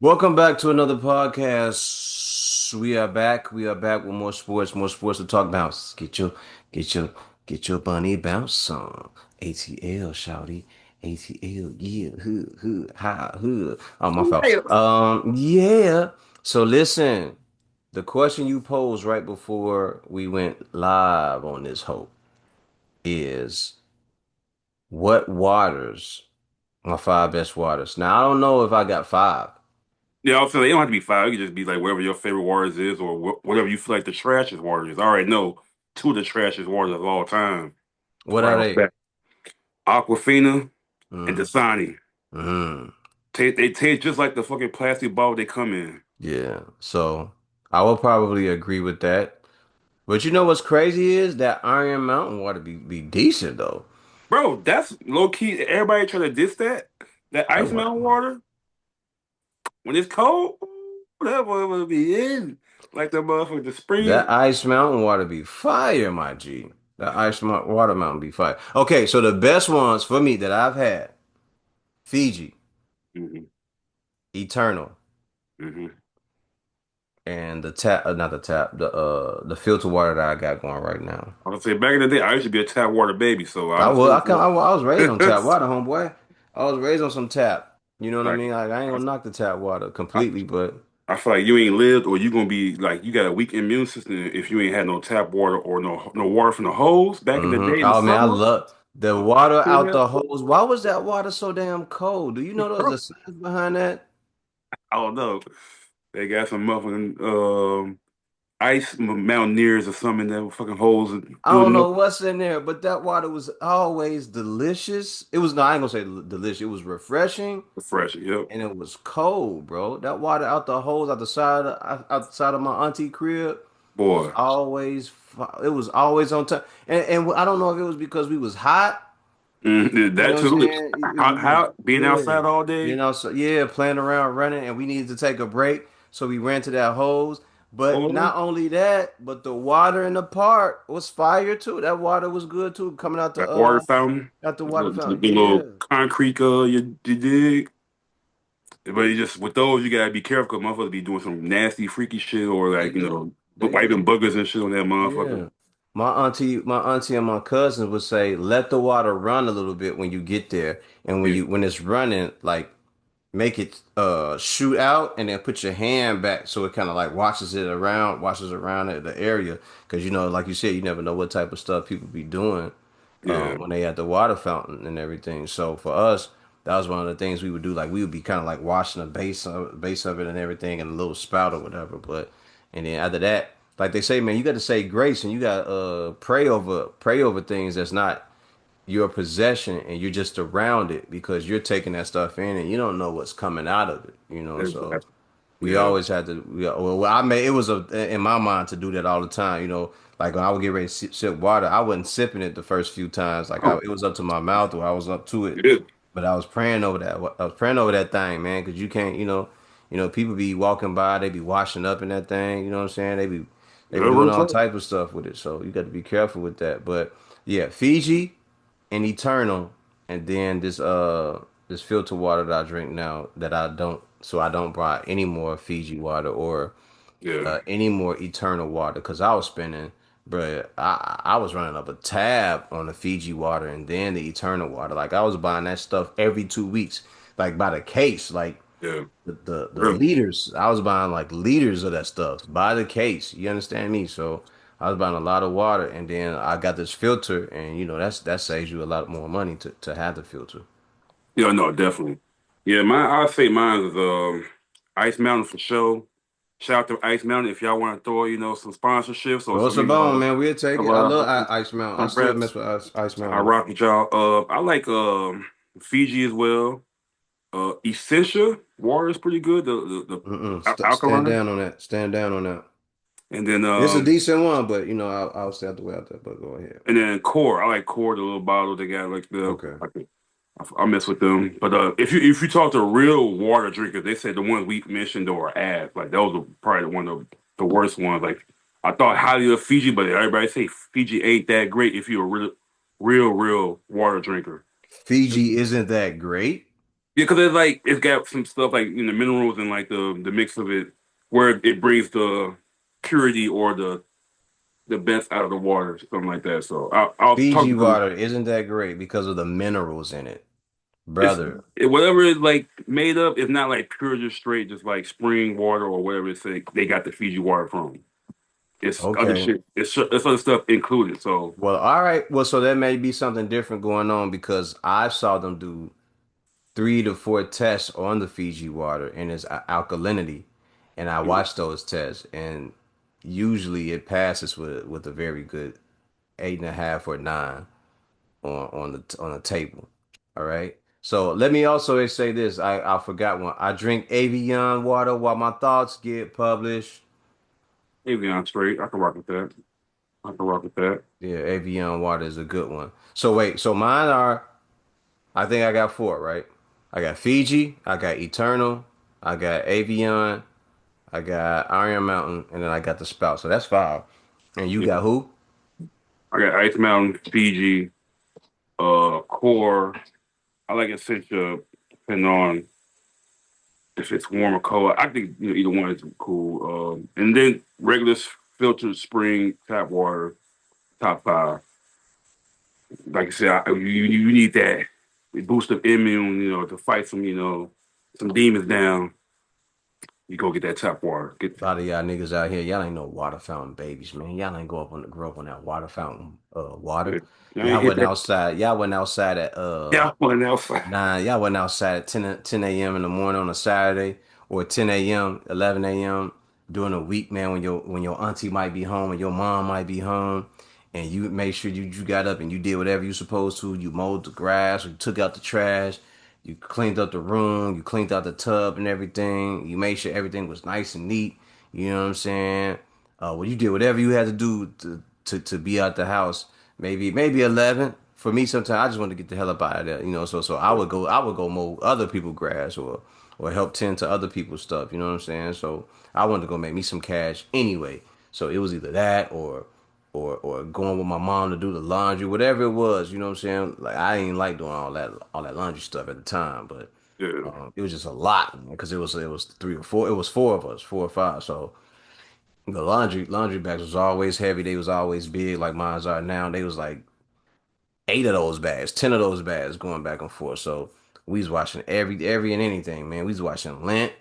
Welcome back to another podcast. We are back. We are back with more sports to talk about. Get your, get your bunny bounce on. ATL, shouty. ATL, yeah, hood, ha, hood. Oh, my fault. Right. Yeah. So listen, the question you posed right before we went live on this hope is what waters my five best waters? Now I don't know if I got five. Yeah, I'm saying it don't have to be five. It could just be like whatever your favorite waters is, or whatever you feel like the trashiest water is. I already know two of the trashiest waters of all time. What Right are off the they? bat, Aquafina and Mm. Dasani. Hmm. They taste just like the fucking plastic bottle they come in. Yeah. So I will probably agree with that. But you know what's crazy is that Iron Mountain water be decent though. Bro, that's low key. Everybody try to diss that. That That ice water, mountain water when it's cold, that boy will be in like the motherfucker the that spring. Ice Mountain water be fire, my G. That Water Mountain be fire. Okay, so the best ones for me that I've had, Fiji, Hmm. Eternal, Hmm. and the tap, not the tap, the filter water that I got going right now. I would say back in the day, I used to be a tap water baby, so I I was, understand. I was raised on tap water, homeboy. I was raised on some tap. You know what I Like mean? Like I ain't I, gonna knock the tap water I, completely, but I feel like you ain't lived, or you gonna be like you got a weak immune system if you ain't had no tap water or no water from the hose back in the day in the oh man, I summer. love the water out Yeah, the hose. Why was that water so damn cold? Do you know there's bro. a science behind that? I don't know. They got some motherfucking ice mountaineers or something that fucking holes I good don't enough. know what's in there, but that water was always delicious. It was no, I ain't gonna say delicious. It was refreshing Refreshing. Yep. and it was cold, bro. That water out the hose outside of my auntie crib was Boy. always it was always on time. And I don't know if it was because we was hot. You know That what I'm too. saying? How being Yeah. outside all You day. know, so yeah, playing around running and we needed to take a break. So we ran to that hose. But Boy, not only that, but the water in the park was fire too. That water was good too, coming that water fountain, out the water the fountain. little Yeah. concrete you dig. But you just with those, you gotta be careful because motherfuckers be doing some nasty, freaky shit or They like do. They wiping do. boogers and shit on that motherfucker. Yeah. My auntie and my cousins would say, let the water run a little bit when you get there. And Yeah, when it's running, like make it shoot out and then put your hand back so it kind of like washes around the area because you know like you said you never know what type of stuff people be doing yeah, when they at the water fountain and everything. So for us that was one of the things we would do, like we would be kind of like washing the base of it and everything and a little spout or whatever. But and then after that, like they say, man, you got to say grace and you got pray over things that's not your possession and you're just around it because you're taking that stuff in and you don't know what's coming out of it, you know. So exactly. we Yeah. always had to. I made it was in my mind to do that all the time, you know. Like when I would get ready to sip water, I wasn't sipping it the first few times. Oh, It was up to my mouth or I was up to it, yeah. but I was praying over that. I was praying over that thing, man, because you can't, people be walking by, they be washing up in that thing. You know what I'm saying? They Yeah, be doing real all talk. type of stuff with it. So you got to be careful with that. But yeah, Fiji and Eternal, and then this filter water that I drink now that I don't buy any more Fiji water or Yeah. any more Eternal water because I was spending, but I was running up a tab on the Fiji water and then the Eternal water. Like I was buying that stuff every 2 weeks, like by the case, like Yeah. the Really. liters. I was buying like liters of that stuff by the case. You understand me? So I was buying a lot of water, and then I got this filter, and that saves you a lot more money to have the filter. Yeah, no, definitely. Yeah, I'd say mine is Ice Mountain for sure. Shout out to Ice Mountain if y'all want to throw, some sponsorships or Throw us a some bone, man. We'll take some it. I love uh Ice Mountain. I some still reps. mess with Ice I Mountain. rock with y'all. I like Fiji as well. Essentia water is pretty good. Mm-mm. The Stand alkaline, down on that. Stand down on that. and then It's a decent one, but I'll stay out the way out there. But go ahead. Core. I like Core, the little bottle they got like Okay. I mess with them. But if you talk to real water drinkers, they said the ones we mentioned or ads like those are probably one of the worst ones. Like I thought highly of Fiji, but everybody say Fiji ain't that great if you're a real water drinker. Fiji isn't that great. Yeah, because it's got some stuff like minerals and like the mix of it where it brings the purity or the best out of the water, something like that. So I'll talk Fiji to them. water isn't that great because of the minerals in it, It's brother. whatever is like made up. It's not like pure, just straight, just like spring water or whatever it's like they got the Fiji water from. It's other Okay. shit. It's other stuff included. So Well, all right. Well, so there may be something different going on because I saw them do 3 to 4 tests on the Fiji water and its alkalinity, and I mm, watched those tests, and usually it passes with a very good 8.5 or 9 on the table. All right. So let me also say this. I forgot one. I drink Avion water while my thoughts get published. maybe I'm straight. I can rock with that. I can rock with that. Yeah, Avion water is a good one. So wait, so mine are, I think I got 4, right? I got Fiji, I got Eternal, I got Avion, I got Iron Mountain, and then I got the Spout. So that's 5. And you Yeah. got who? I got Ice Mountain, Fiji, Core. I like Essentia, depending on if it's warm or cold. I think either one is cool. And then regular filtered spring tap water, top five. Like I said, you need that boost of immune, to fight some demons down. You go get that tap water. Get A lot of y'all niggas out here, y'all ain't no water fountain babies, man. Y'all ain't grow up on that water fountain water. I ain't hit that. Y'all went outside at Yeah, one else. Nah, y'all wasn't outside at 10 a.m. in the morning on a Saturday or 10 a.m., 11 a.m. during the week, man, when your auntie might be home and your mom might be home, and you made sure you got up and you did whatever you supposed to. You mowed the grass, or you took out the trash, you cleaned up the room, you cleaned out the tub and everything. You made sure everything was nice and neat. You know what I'm saying? Well, you did whatever you had to do to be out the house. Maybe 11. For me, sometimes I just want to get the hell up out of there. So I would go mow other people's grass or help tend to other people's stuff. You know what I'm saying? So I wanted to go make me some cash anyway. So it was either that or going with my mom to do the laundry, whatever it was. You know what I'm saying? Like I ain't like doing all that laundry stuff at the time, but Yeah, it was just a lot because it was 3 or 4. It was 4 of us, 4 or 5. So the laundry bags was always heavy. They was always big, like mine's are now. They was like 8 of those bags, 10 of those bags going back and forth. So we was watching every and anything, man. We was watching lint,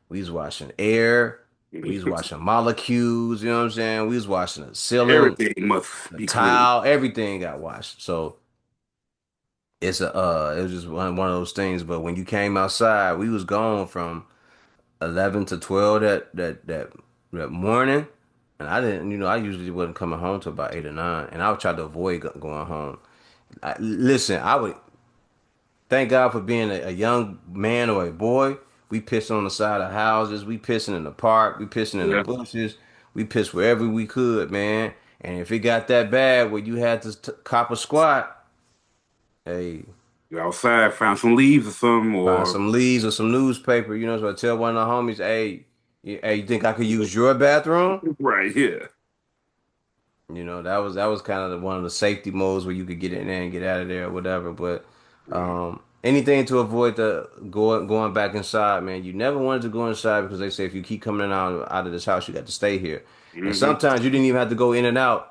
we was watching air, we was watching molecules. You know what I'm saying? We was watching the ceiling, everything must the be clean. tile, everything got washed. So it was just one of those things. But when you came outside, we was gone from 11 to 12 that morning. And I didn't, I usually wasn't coming home till about 8 or 9, and I would try to avoid going home. Listen, I would thank God for being a young man or a boy. We pissed on the side of houses. We pissing in the park. We pissing in the Yeah, bushes. We pissed wherever we could, man. And if it got that bad where you had to cop a squat, hey, you outside, found some leaves or something, find or some leaves or some newspaper. So I tell one of the homies, hey, hey, you think I could use your bathroom? right here. That was kind of one of the safety modes where you could get in there and get out of there or whatever. But anything to avoid the going back inside, man. You never wanted to go inside because they say if you keep coming in out of this house, you got to stay here. And Mm-hmm. sometimes you didn't even have to go in and out.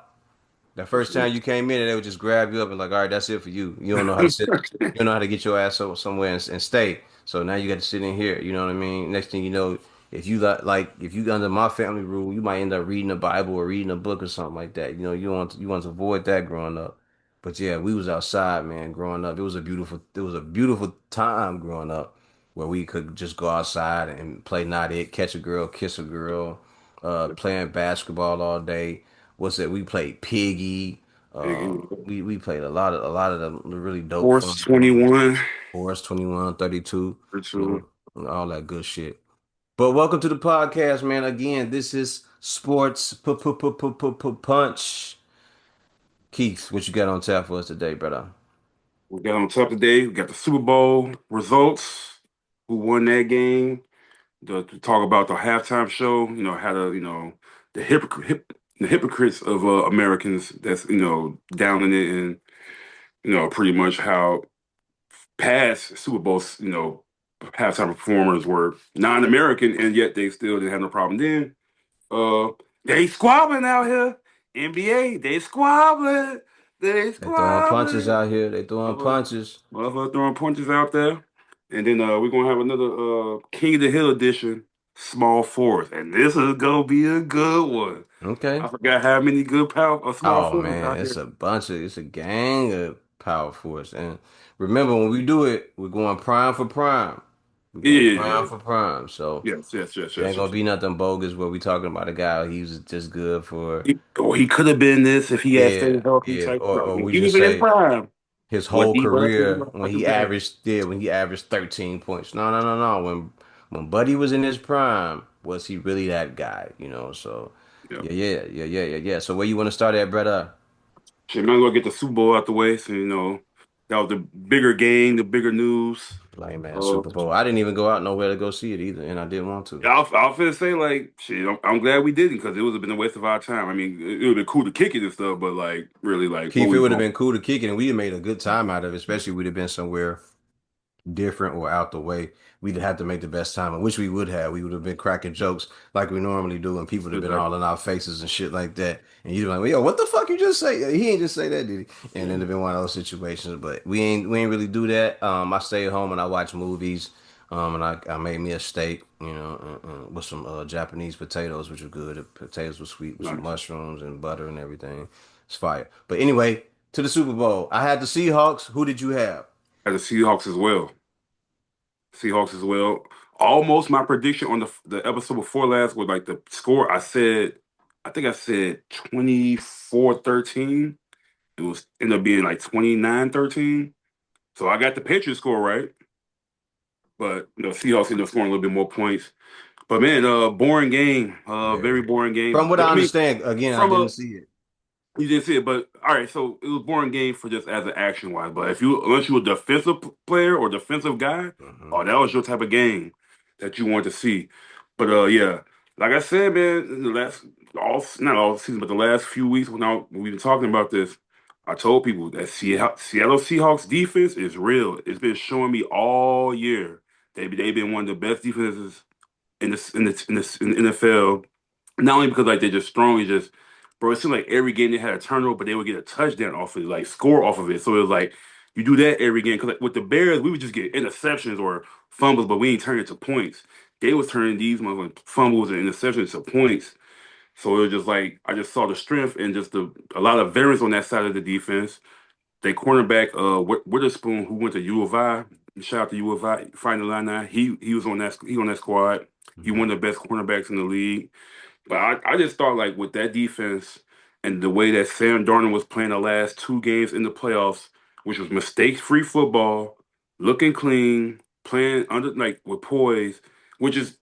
The first time you came in, they would just grab you up and like, all right, that's it for you. You don't know how to sit. You don't know how to get your ass somewhere and stay. So now you got to sit in here. You know what I mean? Next thing you know, if you if you under my family rule, you might end up reading the Bible or reading a book or something like that. You want to avoid that growing up. But yeah, we was outside, man, growing up. It was a beautiful time growing up where we could just go outside and play not it, catch a girl, kiss a girl, playing basketball all day. What's that? We played Piggy. We played a lot of the really dope Force fun games. 21, Force 21, 32, you virtual. know, all that good shit. But welcome to the podcast, man. Again, this is Sports Punch. Keith, what you got on tap for us today, brother? We got on top today. We got the Super Bowl results. Who won that game? To talk about the halftime show. How to the the hypocrites of Americans that's downing it, and pretty much how past Super Bowls. halftime performers were non-American, and yet they still didn't have no problem. Then uh, they squabbling out here. NBA, they squabbling. They They throwing punches squabbling. out here. They throwing Motherfucker, punches. motherfucker throwing punches out there. And then we're gonna have another King of the Hill edition, small force. And this is gonna be a good one. Okay. I forgot how many good power or small Oh forwards man, out here. it's a gang of power force. And remember, when we do it, we're going prime for prime. We're Yeah, going yeah, prime yeah. for prime. So Yes, yes, yes, it yes, ain't yes. gonna be nothing bogus where we talking about a guy he was just good for. He could have been this if he had Yeah, stayed healthy yeah. type. No, Or when we he was just in his say prime, his what whole he was career a fucking bad. when he averaged 13 points. No, no, no, no. When Buddy was in his prime, was he really that guy? You know, so Yeah. yeah. So where you want to start at, brother? Shit, might as well get the Super Bowl out the way. So that was the bigger game, the bigger news. Like man, Uh, Super Bowl. I didn't even go out nowhere to go see it either, and I didn't want to. I was finna say like, shit. I'm glad we didn't because it would have been a waste of our time. I mean, it would have been cool to kick it and stuff, but like, really, like, what Keith, it we would have doing? been cool to kick it, and we'd have made a good time out of it, especially if we'd have been somewhere different or out the way. We'd have to make the best time, which we would have. We would have been cracking jokes like we normally do, and people would have been all Exactly. in our faces and shit like that. And you'd be like, well, "Yo, what the fuck you just say? He ain't just say that, did he?" And then it'd been one of those situations. But we ain't really do that. I stayed home and I watched movies. And I made me a steak, with some Japanese potatoes, which were good. The potatoes were sweet with some Nice. mushrooms and butter and everything. It's fire. But anyway, to the Super Bowl. I had the Seahawks. Who did you have? As the Seahawks as well. Seahawks as well. Almost my prediction on the episode before last was like the score. I think I said 24-13. It was ended up being like 29-13. So I got the Patriots score right, but Seahawks ended up scoring a little bit more points. But man, boring game. Yeah. Very boring From game. what I I mean, understand, again, I from didn't a see it. you didn't see it, but all right. So it was a boring game for just as an action wise. But if you unless you were a defensive player or defensive guy, Hmm. oh, that was your type of game that you wanted to see. But yeah, like I said, man, in the last all not all season, but the last few weeks when we've been talking about this, I told people that Seattle Seahawks defense is real. It's been showing me all year. They've been one of the best defenses in the NFL. Not only because like they're just strong, it's just bro. It seemed like every game they had a turnover, but they would get a touchdown off of it, like score off of it. So it was like you do that every game. Because like, with the Bears, we would just get interceptions or fumbles, but we ain't turn it to points. They was turning these fumbles and interceptions to points. So it was just like I just saw the strength and just a lot of veterans on that side of the defense. They cornerback Witherspoon, who went to U of I. Shout out to U of I, Final Line Nine. He was on that squad. He Hmm. one of the best cornerbacks in the league. But I just thought like with that defense and the way that Sam Darnold was playing the last two games in the playoffs, which was mistake-free football, looking clean, playing under like with poise, which is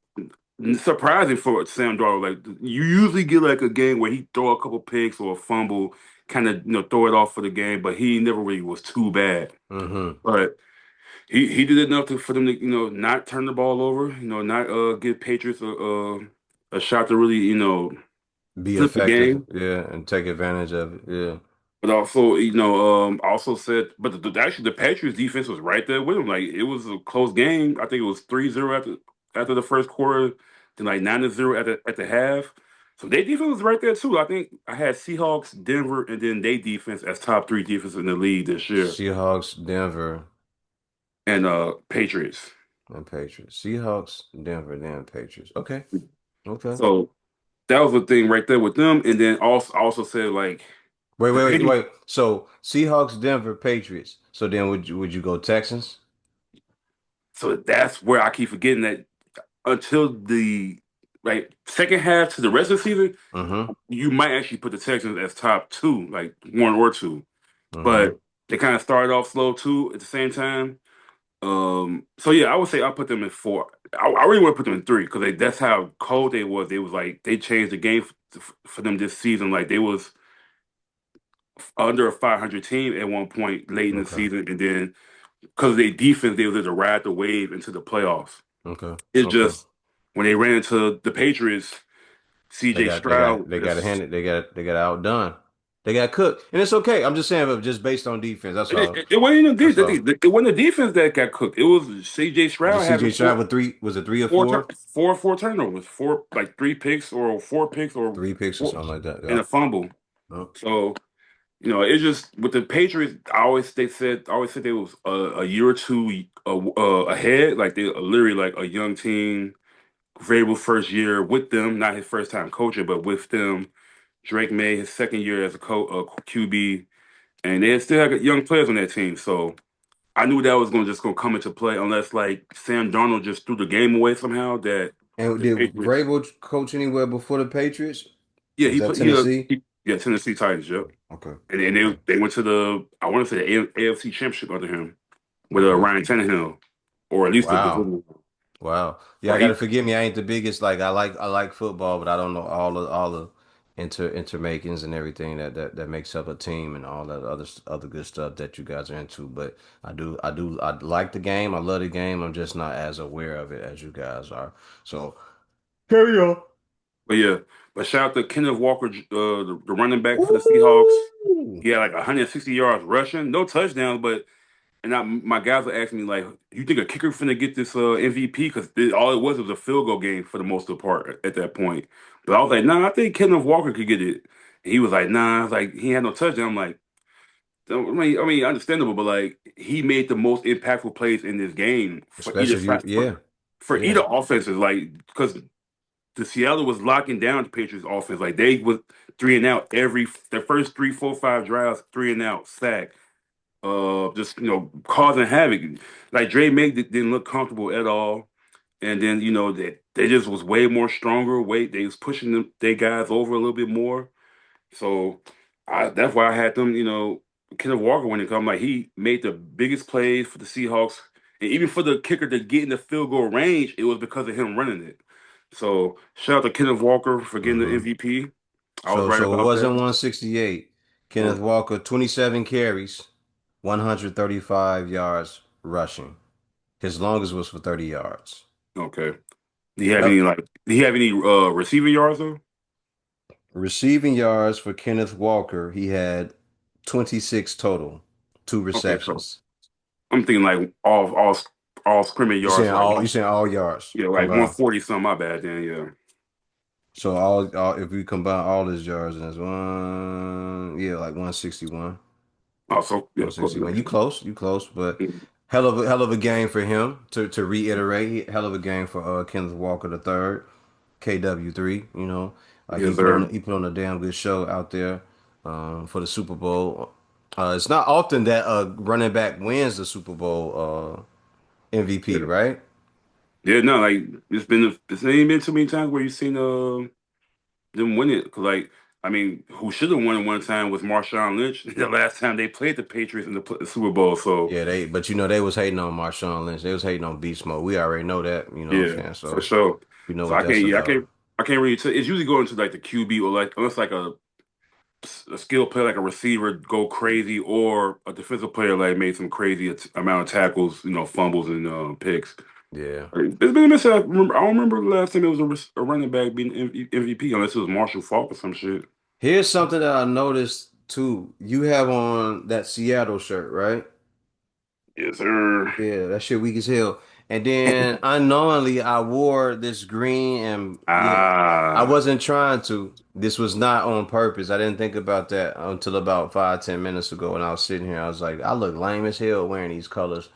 surprising for Sam Darnold. Like you usually get like a game where he throw a couple picks or a fumble, kind of throw it off for the game, but he never really was too bad. Hmm. But he did enough for them to not turn the ball over, not give Patriots a shot to really Be flip the effective, game. yeah, and take advantage of it, yeah. But also, also said, but actually the Patriots defense was right there with him. Like it was a close game. I think it was 3-0 after the first quarter, then like 9-0 at the half. So their defense was right there too. I think I had Seahawks, Denver, and then they defense as top three defense in the league this year, Seahawks, Denver, and Patriots. and Patriots. Seahawks, Denver, then Patriots. Okay, okay. So that was the thing right there with them. And then also said like Wait, the wait, wait, Patriots. wait. So Seahawks, Denver, Patriots. So then would you go Texans? So that's where I keep forgetting that until the like second half to the rest of the season, Mm-hmm. you might actually put the Texans as top two, like one or two. Mm-hmm. But they kind of started off slow too at the same time. So yeah, I would say I put them in four. I really want to put them in three because that's how cold they was. They was like they changed the game for them this season. Like they was under a 500 team at one point late in the Okay. season, and then because of their defense, they was able to ride the wave into the playoffs. Okay. It's Okay. just when they ran into the Patriots, They CJ got they got Stroud they got to just hand it. They got outdone. They got cooked, and it's okay. I'm just saying, but just based on defense. That's It, all. it, it wasn't even That's all. it wasn't the defense that got cooked. It was C.J. Was it Stroud C.J. having Stroud with three? Was it three or four? four turnovers, four like three picks or four picks or Three picks or four something like that. and a Yep. fumble. Yep. So it's just with the Patriots. I always said they was a year or two ahead. Like they literally like a young team, Vrabel's first year with them, not his first time coaching, but with them. Drake made his second year as a QB, and they still had young players on that team. So I knew that was gonna come into play unless like Sam Darnold just threw the game away somehow. That And the did Patriots, Vrabel coach anywhere before the Patriots? yeah, Was he that put Tennessee? yeah, Tennessee Titans, yep. Okay. And then Okay. they went to the I want to say the AFC Championship under him with Okay. Ryan Tannehill, or at least the Wow. division. Wow. Yeah, I But gotta he, forgive me. I ain't the biggest. Like I like football, but I don't know all the intermakings and everything that makes up a team and all that other good stuff that you guys are into. But I like the game. I love the game. I'm just not as aware of it as you guys are. So carry on. but yeah, but shout out to Kenneth Walker, the running back for the Seahawks. Ooh. He had like 160 yards rushing, no touchdowns, but my guys were asking me like, "You think a kicker finna get this MVP?" Because all it was a field goal game for the most of the part at that point. But I was like, "Nah, I think Kenneth Walker could get it." And he was like, "Nah," I was like, "He had no touchdown." I'm like, I mean, understandable, but like he made the most impactful plays in this game for Especially if you, yeah, for yeah. either offenses, like because the Seattle was locking down the Patriots offense. Like they was three and out every the first three, four, five drives, three and out, sack, just causing havoc. Like Dre May didn't look comfortable at all, and then they just was way more stronger. They was pushing they guys over a little bit more. So that's why I had them. Kenneth Walker when it come like he made the biggest plays for the Seahawks, and even for the kicker to get in the field goal range, it was because of him running it. So shout out to Kenneth Walker for getting the Hmm. MVP. I was So right so it about wasn't that. 168. Kenneth Well, Walker, 27 carries, 135 yards rushing. His longest was for 30 yards. okay. Do you have any Yep. like? Do you have any receiving yards though? Receiving yards for Kenneth Walker, he had 26 total, two Okay, so receptions. I'm thinking like all scrimmage yards like You saying all yards like combined. 140 something. My bad then. Yeah. So all if we combine all his yards and it's one, yeah, like 161. Also, yeah, close 161. enough. You close, but hell of a game for him to reiterate. Hell of a game for Kenneth Walker the third, KW3. He Yes, put on sir. he put on a damn good show out there for the Super Bowl. It's not often that a running back wins the Super Bowl MVP, Yeah. right? Yeah, no, like it's ain't been too many times where you've seen them win it. 'Cause, like, I mean, who should have won it one time was Marshawn Lynch. The last time they played the Patriots in the Super Bowl. So Yeah, but they was hating on Marshawn Lynch. They was hating on beast mode. We already know that. You know what yeah, I'm saying? for So sure. we know So what that's about. I can't really tell. It's usually going to like the QB or like unless like a skill player like a receiver go crazy or a defensive player like made some crazy amount of tackles, fumbles and picks. Yeah. It's been a minute. I don't remember the last time it was a running back being MVP unless it was Marshall Faulk or some shit. Here's something that I noticed too. You have on that Seattle shirt, right? Yes, sir. Yeah, that shit weak as hell. And then unknowingly, I wore this green, and yeah, I Ah, wasn't trying to. This was not on purpose. I didn't think about that until about 5, 10 minutes ago when I was sitting here. I was like, I look lame as hell wearing these colors,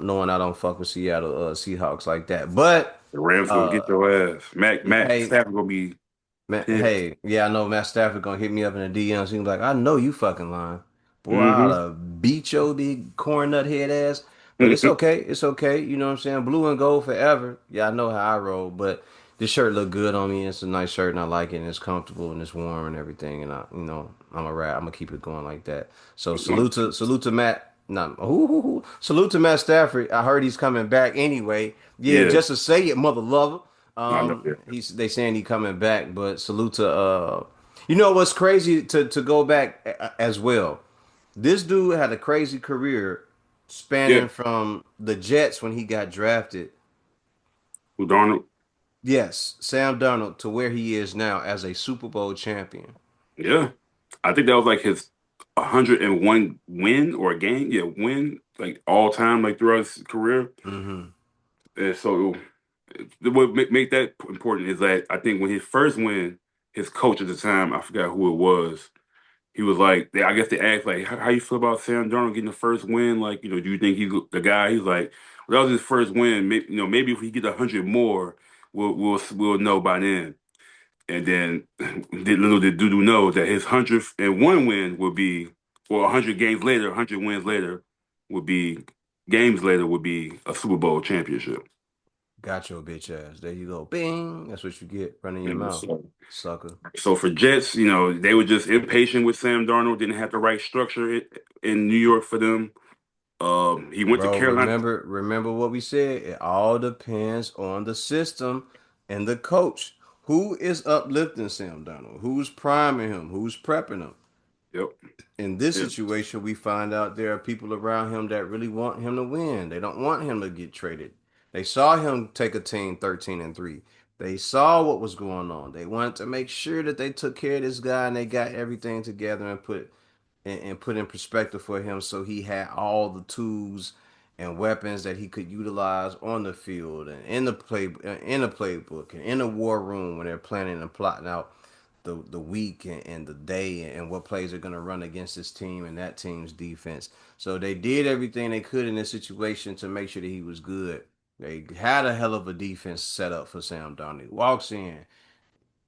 knowing I don't fuck with Seattle Seahawks like that. But the Rams gonna get uh, your ass. Matt hey, Stafford gonna be Man, pissed. hey, yeah, I know Matt Stafford gonna hit me up in the DMs. He's like, I know you fucking lying. Boy, I oughta Mm-hmm. beat your big corn nut head ass. But it's okay. It's okay. You know what I'm saying? Blue and gold forever. Yeah, I know how I roll, but this shirt look good on me. It's a nice shirt and I like it and it's comfortable and it's warm and everything. And I'm a rat. I'm gonna keep it going like that. So salute to Matt. Not salute to Matt Stafford. I heard he's coming back anyway. Yeah, Yeah, just to say it, mother lover. I know. Yeah, They saying he coming back, but salute to you know what's crazy to go back as well. This dude had a crazy career yeah. spanning from the Jets when he got drafted. Who Darnold? Yes, Sam Darnold to where he is now as a Super Bowl champion. Yeah. I think that was like his 101 win or game, yeah, win like all time, like throughout his career. Mm-hmm. And so what make that important is that I think when his first win, his coach at the time, I forgot who it was. He was like, I guess they asked like, how you feel about Sam Darnold getting the first win? Like, do you think he's the guy? He's like, well, that was his first win. Maybe, maybe if he get 100 more, we'll know by then. And then little did Dudu know that his 101 win would be, or 100 games later, 100 wins later, would be games later would be a Super Bowl championship. Got your bitch ass. There you go. Bing. That's what you get running your And mouth, so, sucker. so for Jets, they were just impatient with Sam Darnold. Didn't have the right structure in New York for them. He went to Bro, Carolina. remember what we said. It all depends on the system and the coach. Who is uplifting Sam Donald? Who's priming him? Who's prepping him? Yep. In this Yeah. situation, we find out there are people around him that really want him to win. They don't want him to get traded. They saw him take a team 13-3. They saw what was going on. They wanted to make sure that they took care of this guy and they got everything together and put in perspective for him so he had all the tools and weapons that he could utilize on the field and in the playbook and in the war room when they're planning and plotting out the week and the day and what plays are going to run against this team and that team's defense. So they did everything they could in this situation to make sure that he was good. They had a hell of a defense set up for Sam Darnold. Walks in,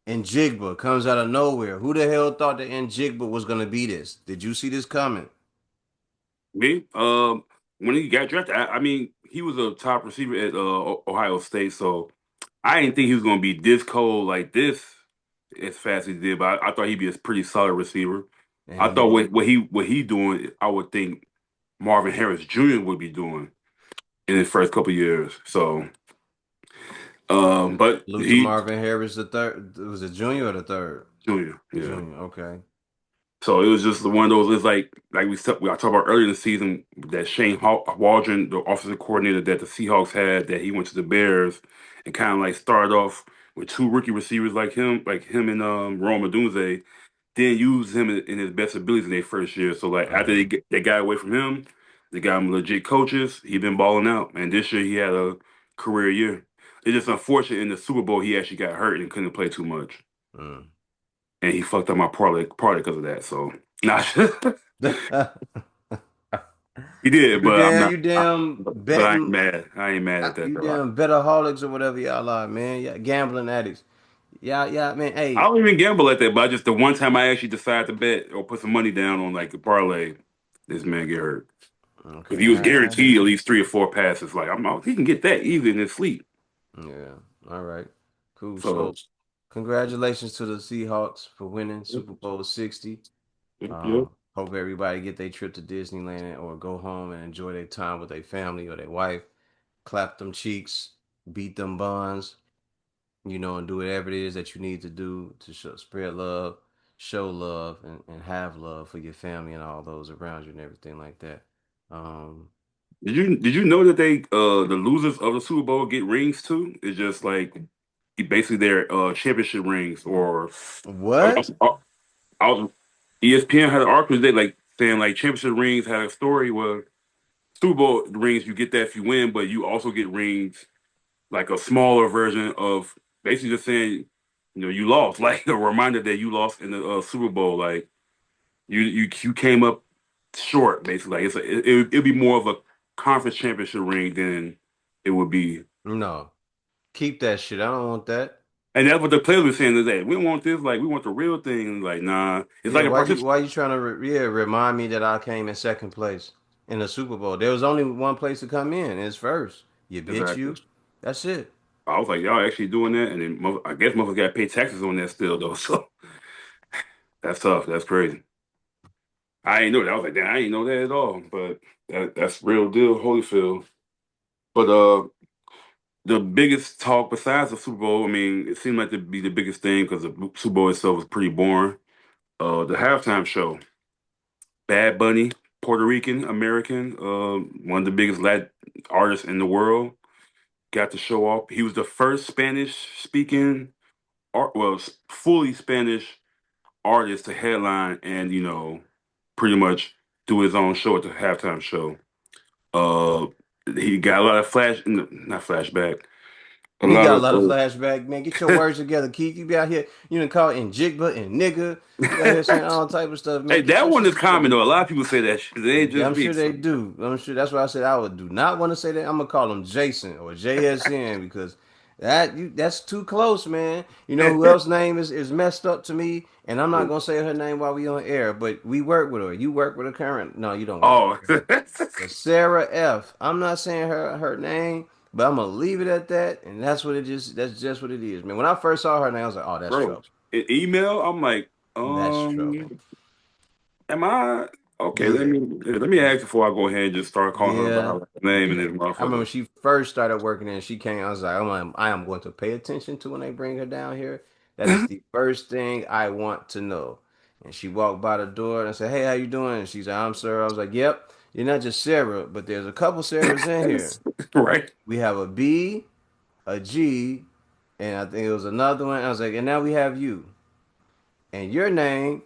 and Jigba comes out of nowhere. Who the hell thought that Njigba was going to be this? Did you see this coming? Me, when he got drafted, I mean, he was a top receiver at Ohio State, so I didn't think he was going to be this cold like this as fast as he did. But I thought he'd be a pretty solid receiver. I And thought he what he doing, I would think Marvin Harris Jr. would be doing in his first couple years. So, but Luther he Marvin Harris the third. Was it junior or the third? junior, yeah. Junior. Okay. So it was just one of those. It's like I talked about earlier in the season that Waldron, the offensive coordinator that the Seahawks had, that he went to the Bears and kind of like started off with two rookie receivers like him and Rome Odunze, then used him in his best abilities in their first year. So like after Mm. they got away from him, they got him legit coaches. He been balling out, and this year he had a career year. It's just unfortunate in the Super Bowl he actually got hurt and couldn't play too much, Mm. and he fucked up my parlay because of that. So. Nah, he did, but I'm not. You damn But I ain't betting. mad. I ain't mad at that You though. damn betterholics or whatever y'all are, man. Yeah, gambling addicts. Yeah, man. I Hey, don't even gamble at that. But just the one time I actually decided to bet or put some money down on like a parlay, this man get hurt because okay, he was I hear guaranteed at you. least 3 or 4 passes. Like I'm out, he can get that easy in his sleep. Yeah. All right. Cool. So So, congratulations to the Seahawks for winning yep, Super Bowl 60. yep. Hope everybody get their trip to Disneyland or go home and enjoy their time with their family or their wife. Clap them cheeks, beat them buns, and do whatever it is that you need to do to spread love, show love, and have love for your family and all those around you and everything like that. Um, Did you know that the losers of the Super Bowl get rings too? It's just like basically their championship rings or I, what? I, I was ESPN had an article today like saying like championship rings had a story where Super Bowl rings you get that if you win, but you also get rings like a smaller version of basically just saying you lost, like a reminder that you lost in the Super Bowl, like you came up short, basically. Like it'd be more of a conference championship ring than it would be. No. Keep that shit. I don't want that. And that's what the players were saying today. We don't want this, like we want the real thing. Like nah, it's Yeah, like a why you participant. why you trying to remind me that I came in second place in the Super Bowl? There was only one place to come in, and it's first. You bitch Exactly. you. That's it. I was like, y'all actually doing that, and then I guess motherfuckers got to pay taxes on that still though. So that's tough. That's crazy. I ain't know that. I was like, damn, I ain't know that at all. But that's real deal, Holyfield. But the biggest talk besides the Super Bowl, I mean, it seemed like to be the biggest thing because the Super Bowl itself was pretty boring. The halftime show, Bad Bunny, Puerto Rican American, one of the biggest Latin artists in the world, got to show off. He was the first Spanish speaking art, well, fully Spanish artist to headline and pretty much do his own show at the halftime show. Uh, he got a lot of not flashback, a He lot got a of lot of flashback, man. Get your words together, Keith. You be out here, you done call in jigba and nigga. You out here saying all type of stuff, man. Hey, Get that your one shit is common together, though. A lot man. of people say that shit. They ain't Yeah, just I'm me. sure they So. do. I'm sure that's why I said I would do not want to say that. I'm gonna call him Jason or JSN because that's too close, man. You know who else name is messed up to me, and I'm not gonna say her name while we on air, but we work with her. You work with her current? No, you don't work with Oh, her current. But Sarah F. I'm not saying her name, but I'm gonna leave it at that, and that's just what it is, man. When I first saw her name, I was like, oh, that's bro. trouble. An email. I'm like, That's trouble. am I okay? Yeah. Let me ask before I go ahead and just start calling her by Yeah, her name and yeah. this I remember motherfucker. she first started working there and she came. I was like, I am going to pay attention to when they bring her down here. That is the first thing I want to know. And she walked by the door and I said, "Hey, how you doing?" And she's like, "I'm Sarah." I was like, "Yep, you're not just Sarah, but there's a couple Sarahs in here. Right. We have a B, a G, and I think it was another one." I was like, "And now we have you. And your name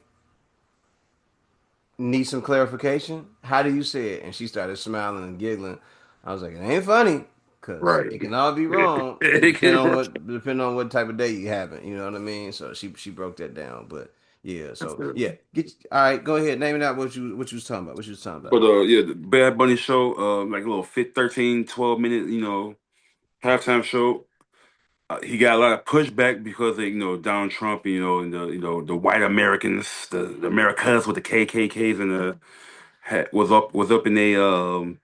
need some clarification. How do you say it?" And she started smiling and giggling. I was like, "It ain't funny, cause Right. it can all be wrong, depending on what type of day you having. You know what I mean?" So she broke that down. But yeah, That's so good. yeah, get all right. Go ahead, name it out. What you was talking about? What you was talking about? But yeah, the Bad Bunny show, like a little 13, 12 minute, halftime show. He got a lot of pushback because of Donald Trump, and the white Americans, the Americas with the KKKs and was up in a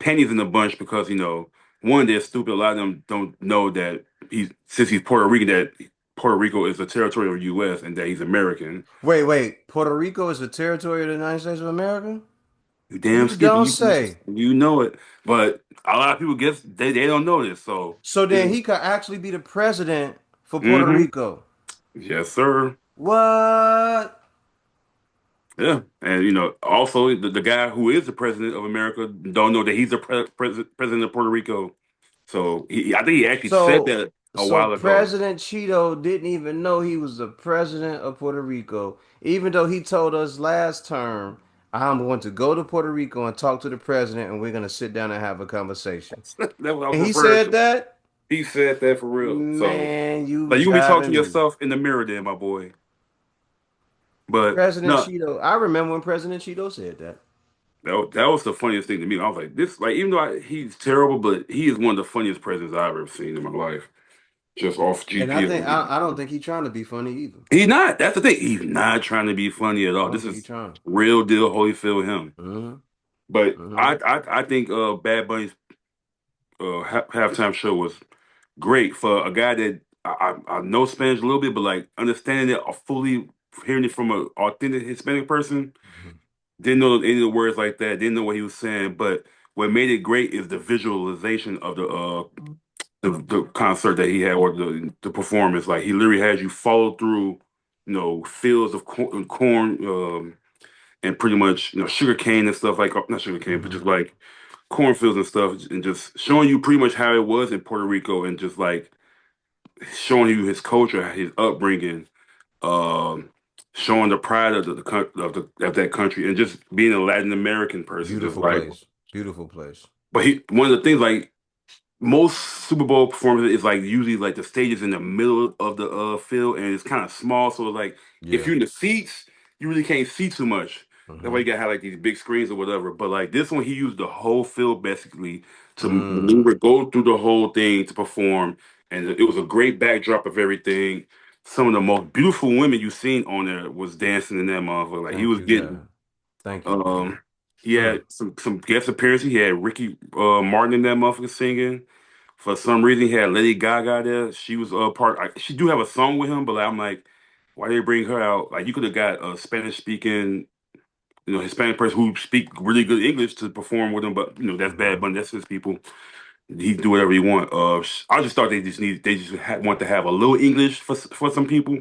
pennies in a bunch because one, they're stupid. A lot of them don't know that he's Puerto Rican, that Puerto Rico is a territory of the U.S. and that he's American. Wait. Puerto Rico is a territory of the United States of America? You damn You skippy, don't you say. you know it, but a lot of people guess they don't know this. So So it's then he could actually be the president for Puerto hmm Rico. yes, sir. What? Yeah, and also the guy who is the president of America don't know that he's the president of Puerto Rico. So I think he actually said So, that a so while ago. President Cheeto didn't even know he was the president of Puerto Rico, even though he told us last term, I'm going to go to Puerto Rico and talk to the president, and we're going to sit down and have a conversation. That's what I was And he referring said to. that, He said that for real. So, man, you like, you be talking to driving me. yourself in the mirror, there, my boy. But President no, Cheeto, I remember when President Cheeto said that. that was the funniest thing to me. I was like, this, like, even though he's terrible, but he is one of the funniest presidents I've ever seen in my life. Just off And I GP. think I don't think he's trying to be funny either. He's not. That's the thing. He's not trying to be funny at I all. don't This think he's is trying. real deal Holyfield him. Mm-hmm. But Mm-hmm. I think Bad Bunny's halftime show was great for a guy that I know Spanish a little bit, but like understanding it fully, hearing it from an authentic Hispanic person, didn't know any of the words like that, didn't know what he was saying. But what made it great is the visualization of the concert that he had or the performance. Like he literally had you follow through, fields of corn and pretty much sugar cane and stuff like not sugar cane, but Mm-hmm. just like cornfields and stuff, and just showing you pretty much how it was in Puerto Rico, and just like showing you his culture, his upbringing, um, showing the pride of of that country, and just being a Latin American person, just Beautiful like. place. Beautiful place. But one of the things like most Super Bowl performances is like usually like the stage is in the middle of the field and it's kind of small, so like if Yeah. you're in the seats, you really can't see too much. That's why Mm-hmm. you gotta have like these big screens or whatever. But like this one, he used the whole field basically to Mm. maneuver, go through the whole thing to perform, and it was a great backdrop of everything. Some of the most beautiful women you've seen on there was dancing in that motherfucker. Like he Thank was you, getting God. Thank you, God. um he Mm. had some guest appearances. He had Ricky Martin in that motherfucker singing. For some reason, he had Lady Gaga there. She was a part. She do have a song with him, but like, I'm like, why they bring her out? Like you could have got a Spanish speaking, Hispanic person who speak really good English to perform with him. But that's Bad Mm-hmm. Bunny. That's his people. He do whatever he want. I just thought they just want to have a little English for some people.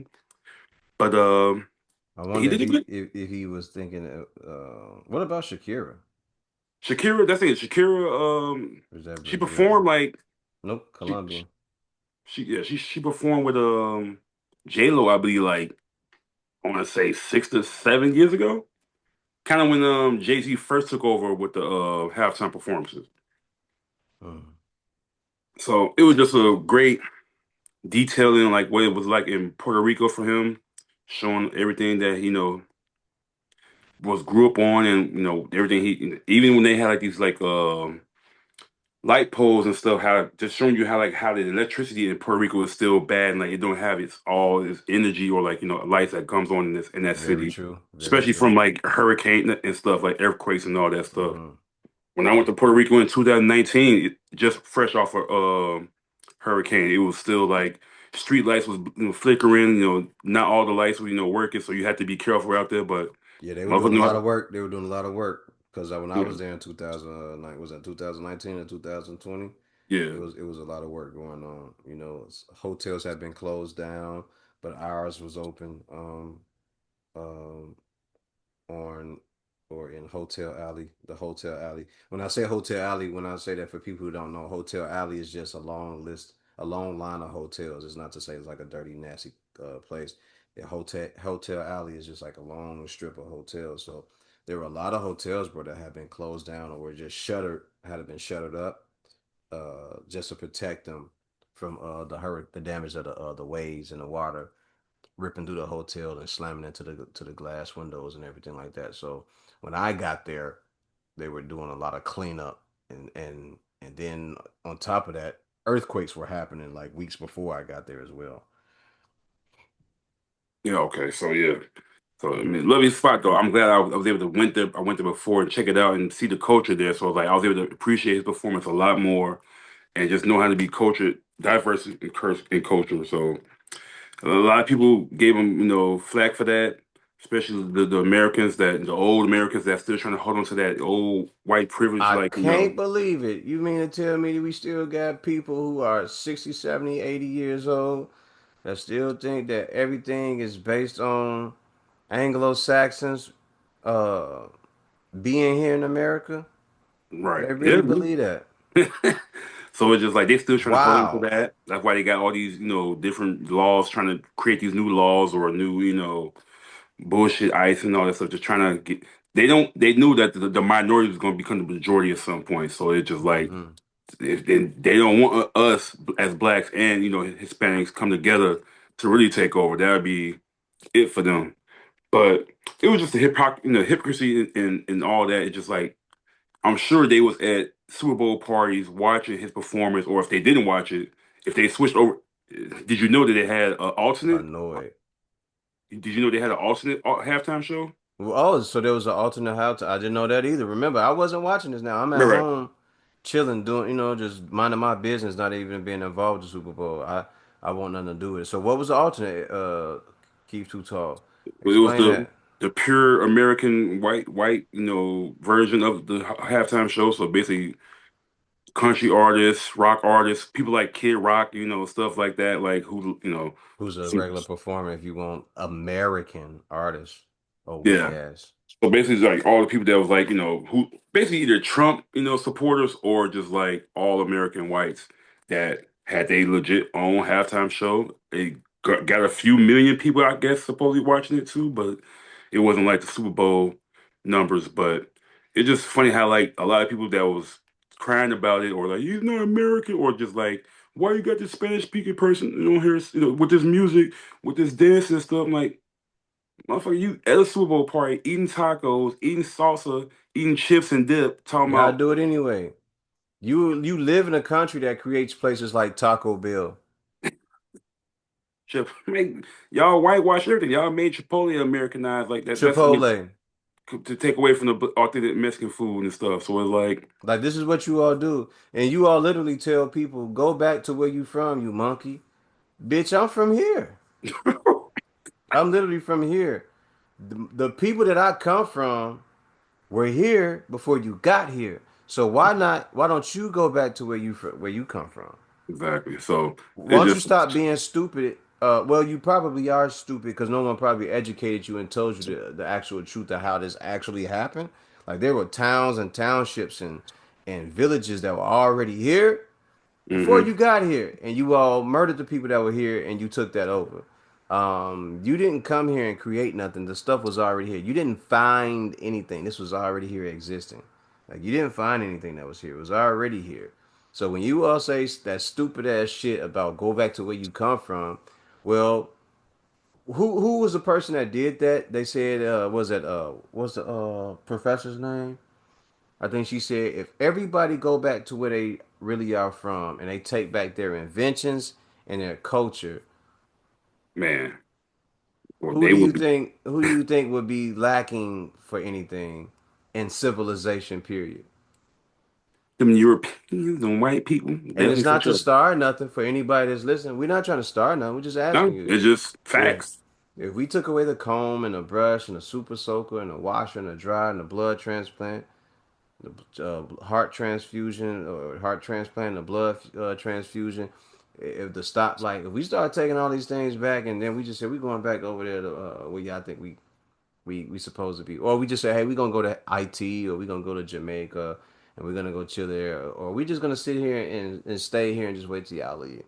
But I he wonder did if it good. if he was thinking what about Shakira? Shakira, that's it. Shakira, Or is that she Brazilian? performed like Nope, she Colombian. she yeah she performed with J Lo, I believe, like. I want to say 6 to 7 years ago, kind of when Jay-Z first took over with the halftime performances. Mm. So it was just a great detailing like what it was like in Puerto Rico for him, showing everything that was grew up on, and everything he even when they had like these like light poles and stuff, how just showing you how the electricity in Puerto Rico is still bad, and like it don't have its energy, or like lights that comes on in that Very city, true. Very especially true. from like hurricane and stuff, like earthquakes and all that stuff. Hmm. When I went to Puerto Rico in 2019, just fresh off a hurricane, it was still like street lights was flickering. Not all the lights were working, so you had to be careful out there. But Yeah, they were doing motherfucker a knew lot how. of work. They were doing a lot of work because when I Yeah, was there in 2009, was that 2019 or 2020? yeah. It was a lot of work going on. Hotels had been closed down, but ours was open. Um, on or in Hotel Alley, the Hotel Alley. When I say Hotel Alley, when I say that for people who don't know, Hotel Alley is just a long line of hotels. It's not to say it's like a dirty, nasty place. The Hotel Alley is just like a long strip of hotels. So there were a lot of hotels, bro, that have been closed down or were just had been shuttered up, just to protect them from the damage of the waves and the water ripping through the hotel and slamming into the glass windows and everything like that. So when I got there, they were doing a lot of cleanup and then on top of that, earthquakes were happening like weeks before I got there as well. Yeah, okay. So yeah. So I mean, lovely spot though. I'm glad I was able to went there. I went there before and check it out and see the culture there. So like I was able to appreciate his performance a lot more and just know how to be cultured, diverse in culture. So a lot of people gave him, flack for that, especially the Americans the old Americans that still trying to hold on to that old white privilege, I like can't believe it. You mean to tell me we still got people who are 60, 70, 80 years old that still think that everything is based on Anglo-Saxons uh being here in America? right, They yeah. really believe that? So it's just like they still trying to hold on to Wow. that. That's why they got all these, different laws trying to create these new laws or new, bullshit ice and all that stuff. Just trying to get. They knew that the minority was going to become the majority at some point. So it's just like Hmm. if they don't want us as blacks and Hispanics come together to really take over. That would be it for them. But it was just the hypocrisy and all that. It's just like I'm sure they was at Super Bowl parties watching his performance, or if they didn't watch it, if they switched over, did you know that they had an alternate? Annoyed. Did you know they had an alternate halftime show? Well, oh, so there was an alternate halftime. I didn't know that either. Remember, I wasn't watching this now. I'm at Right, right. home chilling, doing, just minding my business, not even being involved with the Super Bowl. I want nothing to do with it. So what was the alternate, Keith Too Tall? But it was Explain that. the pure American white version of the halftime show. So basically, country artists, rock artists, people like Kid Rock, stuff like that, like who Who's a some, regular performer if you want American artist? Oh, weak yeah. ass. So basically, it's like all the people that was like, who basically either Trump, supporters or just like all American whites that had they legit own halftime show. It got a few million people, I guess, supposedly watching it too, but it wasn't like the Super Bowl numbers. But it's just funny how like a lot of people that was crying about it or like he's not American or just like why you got this Spanish speaking person here, with this music, with this dance and stuff. I'm like, motherfucker, you at a Super Bowl party eating tacos, eating salsa, eating chips and dip, talking You gotta about do it anyway. You live in a country that creates places like Taco Bell, chips. Man, y'all whitewash everything. Y'all made Chipotle Americanized like that. That's Chipotle. to take away from the authentic Mexican food and stuff. So it's like, Like this is what you all do. And you all literally tell people, go back to where you from, you monkey. Bitch, I'm from here. I'm literally from here. The people that I come from were here before you got here. So why don't you go back to where you come from? exactly. So Why it don't you just, stop being stupid? Well, you probably are stupid because no one probably educated you and told you the actual truth of how this actually happened. Like there were towns and townships and villages that were already here before hmm you got here, and you all murdered the people that were here, and you took that over. You didn't come here and create nothing. The stuff was already here. You didn't find anything. This was already here existing. Like you didn't find anything that was here. It was already here. So when you all say that stupid ass shit about go back to where you come from, well, who was the person that did that? They said was that what's the professor's name? I think she said if everybody go back to where they really are from and they take back their inventions and their culture, Man, or who they do you would be think would be lacking for anything in civilization period? them Europeans and white people, And it's definitely for not to sure. star nothing for anybody that's listening. We're not trying to star nothing. We're just asking No, you it's just if facts. we took away the comb and the brush and the super soaker and the washer and the dryer and the blood transplant, the heart transfusion or heart transplant, the blood transfusion. If the stoplight, if we start taking all these things back, and then we just say we're going back over there to where y'all think we supposed to be, or we just say hey we're gonna go to IT or we're gonna go to Jamaica and we're gonna go chill there, or we just gonna sit here and stay here and just wait till y'all leave.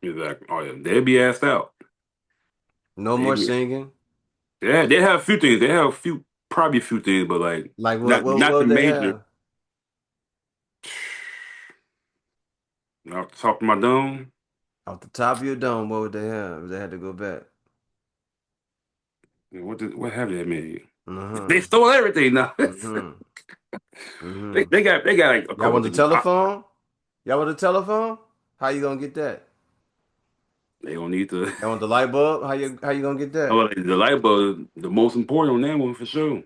Exactly. Oh yeah, they'd be asked out. No They more be. singing. Yeah, they have a few things. They have a few, probably a few things, but like Like what not the would they major. have? Off the top of my dome, Off the top of your dome, what would they have if they had to go back? what have they made? They Mm-hmm. stole everything now. Mm-hmm. they Mm-hmm. they got they got like a Y'all couple want the things. telephone? Y'all want the telephone? How you gonna get that? They don't need to. Y'all want the light bulb? How you gonna get Oh, that? like, the light bulb, the most important on that one for sure.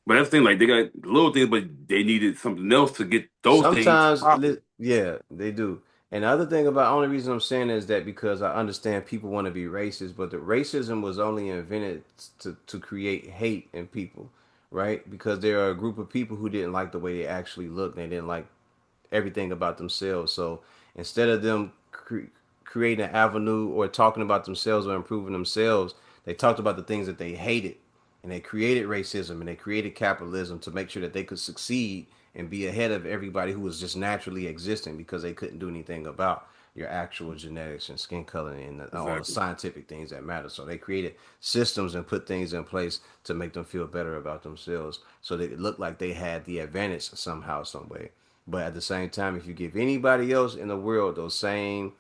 But that's the thing, like they got little things, but they needed something else to get those things Sometimes, popping. yeah, they do. And the other thing about only reason I'm saying is that because I understand people want to be racist, but the racism was only invented to create hate in people, right? Because there are a group of people who didn't like the way they actually looked. They didn't like everything about themselves. So instead of them creating an avenue or talking about themselves or improving themselves, they talked about the things that they hated. And they created racism and they created capitalism to make sure that they could succeed and be ahead of everybody who was just naturally existing because they couldn't do anything about your actual genetics and skin color and all the Exactly. scientific things that matter. So they created systems and put things in place to make them feel better about themselves so that it looked like they had the advantage somehow, some way. But at the same time, if you give anybody else in the world those same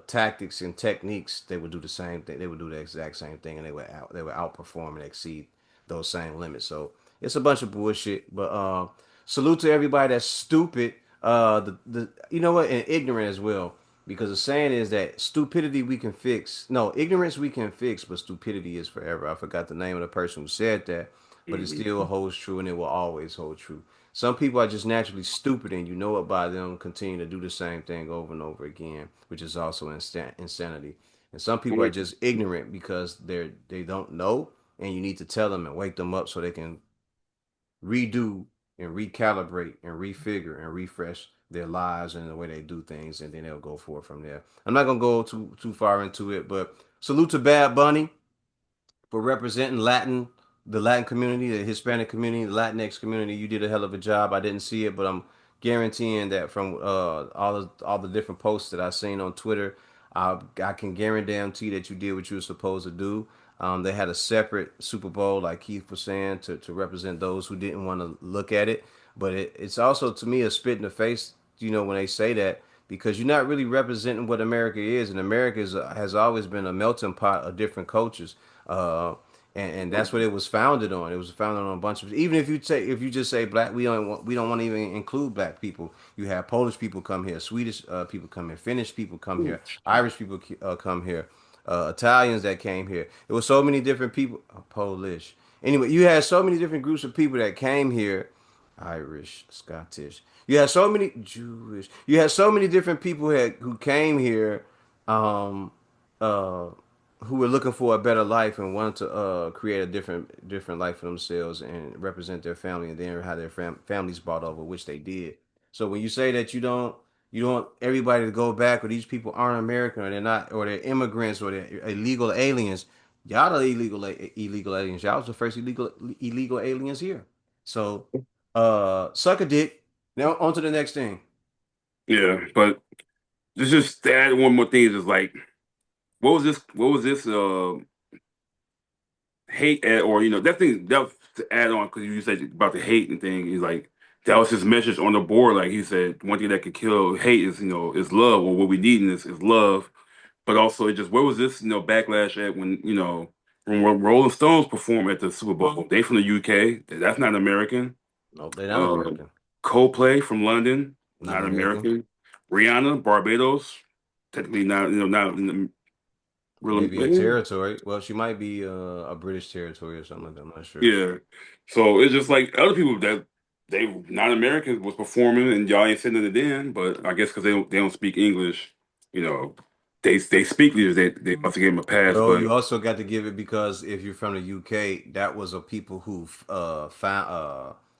tactics and techniques, they would do the same thing. They would do the exact same thing, and they would outperform and exceed those same limits. So it's a bunch of bullshit. But salute to everybody that's stupid. The you know what, and ignorant as well. Because the saying is that stupidity we can fix. No, ignorance we can fix, but stupidity is forever. I forgot the name of the person who said that, but it Hmm. still holds true and it will always hold true. Some people are just naturally stupid, and you know it by them continue to do the same thing over and over again, which is also insanity. And some people are just ignorant because they don't know, and you need to tell them and wake them up so they can redo and recalibrate and refigure and refresh their lives and the way they do things, and then they'll go forward from there. I'm not gonna go too far into it, but salute to Bad Bunny for representing the Latin community, the Hispanic community, the Latinx community. You did a hell of a job. I didn't see it, but I'm guaranteeing that from all the different posts that I've seen on Twitter, I can guarantee that you did what you were supposed to do. They had a separate Super Bowl, like Keith was saying, to represent those who didn't want to look at it. But it's also to me a spit in the face, when they say that because you're not really representing what America is, and America has always been a melting pot of different cultures. Uh, and that's what it was founded on. It was founded on a bunch of even if you just say black, we don't want to even include black people. You have Polish people come here, Swedish people come here, Finnish people come here, Irish people come here, Italians that came here. It was so many different people, Polish. Anyway, you had so many different groups of people that came here, Irish, Scottish. You had so many Jewish. You had so many different people who came here. Um, uh, who were looking for a better life and wanted to create a different life for themselves and represent their family and then have their families bought over, which they did. So when you say that you don't want everybody to go back or these people aren't American or they're not or they're immigrants or they're illegal aliens, y'all the illegal aliens. Y'all was the first illegal aliens here. So suck a dick. Now on to the next thing. Yeah, but it's just to add one more thing is like what was this? What was this? Hate ad, or that thing that was to add on because you said about the hate and thing. He's like that was his message on the board. Like he said, one thing that could kill hate is is love, or what we need in this is love. But also, it just where was this backlash at when when Rolling Stones perform at the Super Bowl? They from the UK. That's not American. Nope, they're not Uh, American. Coldplay from London, Not not American. American. Rihanna, Barbados, technically not not in the Maybe a real. territory. Well, she might be a British territory or something like that. I'm not sure. Yeah. So it's just like other people that they not Americans was performing and y'all ain't sending it in, but I guess because they don't speak English, you know, they speak English, they must have gave them a pass. Well, But you also got to give it because if you're from the UK, that was a people who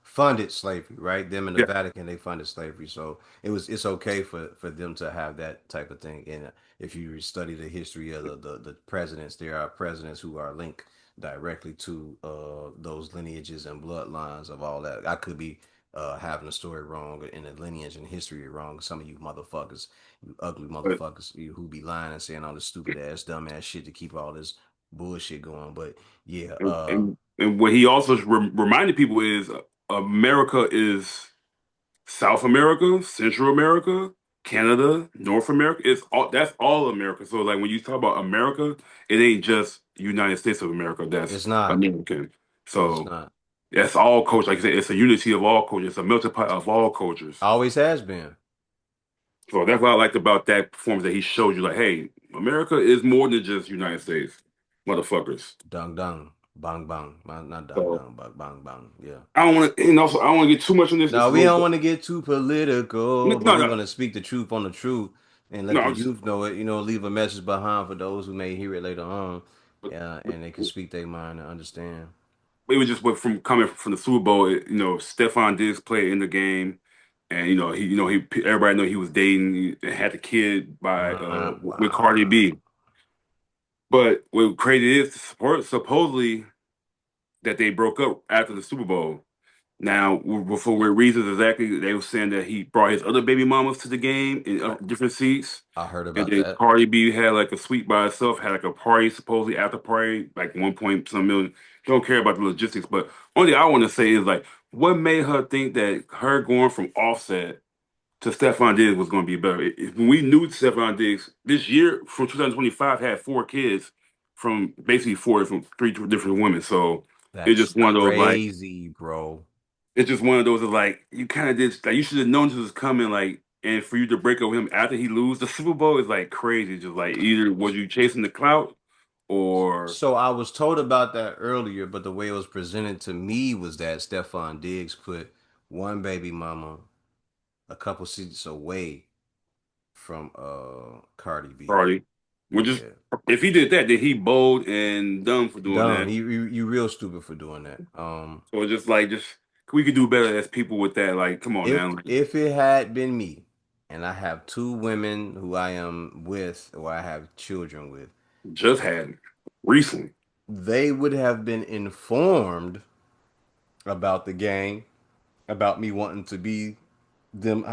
funded slavery, right? Them in the yeah, Vatican, they funded slavery, so it's okay for them to have that type of thing. And if you study the history of the presidents, there are presidents who are linked directly to those lineages and bloodlines of all that. I could be having the story wrong and the lineage and history wrong. Some of you motherfuckers, you ugly but motherfuckers, you who be lying and saying all this stupid ass, dumb ass shit to keep all this bullshit going. But yeah, and what he also reminded people is America is South America, Central America, Canada, North America. It's all that's all America. So like when you talk about America, it ain't just United States of America. That's it's not. American. It's So not. that's all culture. Like I said, it's a unity of all cultures. It's a melting pot of all cultures. Always has been. So that's what I liked about that performance that he showed you. Like, hey, America is more than just United States, motherfuckers. Dung dung. Bang bang. Not dung So dung, but bang bang. Yeah. I don't want to, and also I don't want to get too much on this. It's No, a we little, don't want to get too political, but no, we no, want to speak the truth on the truth and no. let the youth know it. Leave a message behind for those who may hear it later on, and they can speak their mind and understand. It was just what from coming from the Super Bowl. Stephon Diggs played in the game, and he everybody know he was dating and had the kid by with Cardi Wow. B. But what crazy is supposedly that they broke up after the Super Bowl. Now, for what reasons exactly, they were saying that he brought his other baby mamas to the game in Oh, different seats. I heard And about then that. Cardi B had like a suite by herself, had like a party, supposedly after party, like 1 point some million. Don't care about the logistics, but only thing I want to say is like, what made her think that her going from Offset to Stephon Diggs was going to be better? When we knew Stephon Diggs this year from 2025 had 4 kids from basically from three different women, so it's That's just one of those like crazy, bro. it's just one of those of like you kind of did like you should have known this was coming like and for you to break up with him after he lose the Super Bowl is like crazy. Just like either was you chasing the clout or So I was told about that earlier, but the way it was presented to me was that Stefon Diggs put one baby mama a couple seats away from Cardi B. Cardi. Which is Yeah. if he did that, then he bold and dumb for doing Dumb. that. You real stupid for doing that. So it's just like just we could do better as people with that. Like, come on now, like, If it had been me and I have two women who I am with or I have children with, just had recently. they would have been informed about the game, about me wanting to be them